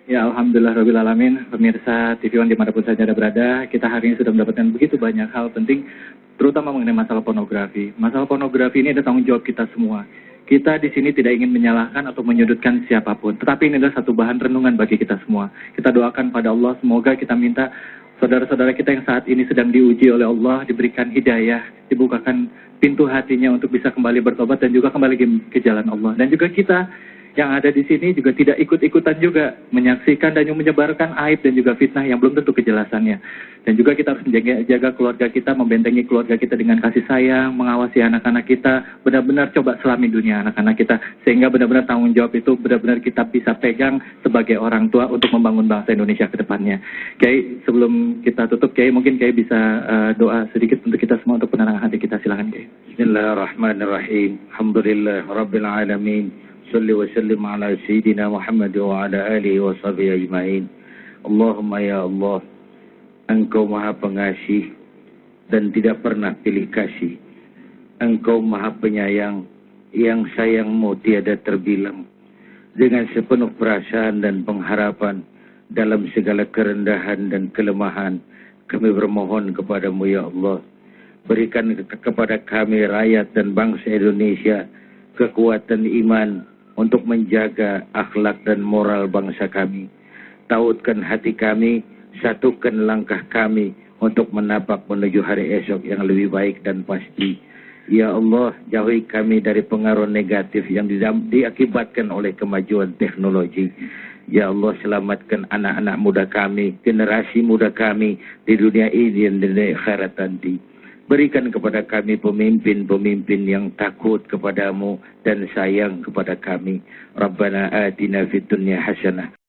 Ya, alhamdulillahirrahmanirrahim. Pemirsa TV One dimanapun saja Anda berada, kita hari ini sudah mendapatkan begitu banyak hal penting, terutama mengenai masalah pornografi. Masalah pornografi ini ada tanggung jawab kita semua. Kita di sini tidak ingin menyalahkan atau menyudutkan siapapun, tetapi ini adalah satu bahan renungan bagi kita semua. Kita doakan pada Allah, semoga kita minta saudara-saudara kita yang saat ini sedang diuji oleh Allah, diberikan hidayah, dibukakan pintu hatinya untuk bisa kembali bertobat dan juga kembali ke jalan Allah. Dan juga kita yang ada di sini juga tidak ikut-ikutan juga menyaksikan dan menyebarkan aib dan juga fitnah yang belum tentu kejelasannya. Dan juga kita harus menjaga keluarga kita, membentengi keluarga kita dengan kasih sayang, mengawasi anak-anak kita, benar-benar coba selami dunia anak-anak kita, sehingga benar-benar tanggung jawab itu benar-benar kita bisa pegang sebagai orang tua untuk membangun bangsa Indonesia ke depannya. Kiai, sebelum kita tutup, Kiai mungkin Kiai bisa doa sedikit untuk kita semua untuk penenangan hati kita, silakan Kiai. Bismillahirrahmanirrahim. Alhamdulillah Rabbil Alamin. Salli wa sallim ala Sayyidina Muhammad wa ala alihi wa sahbihi ajma'in. Allahumma ya Allah, Engkau maha pengasih dan tidak pernah pilih kasih. Engkau maha penyayang, yang sayangmu tiada terbilang. Dengan sepenuh perasaan dan pengharapan, dalam segala kerendahan dan kelemahan, kami bermohon kepadamu ya Allah. Berikan kepada kami rakyat dan bangsa Indonesia kekuatan iman untuk menjaga akhlak dan moral bangsa kami. Tautkan hati kami, satukan langkah kami untuk menapak menuju hari esok yang lebih baik dan pasti. Ya Allah, jauhi kami dari pengaruh negatif yang diakibatkan oleh kemajuan teknologi. Ya Allah, selamatkan anak-anak muda kami, generasi muda kami di dunia ini dan di akhirat nanti. Berikan kepada kami pemimpin-pemimpin yang takut kepadamu dan sayang kepada kami. Rabbana atina fid dunya hasanah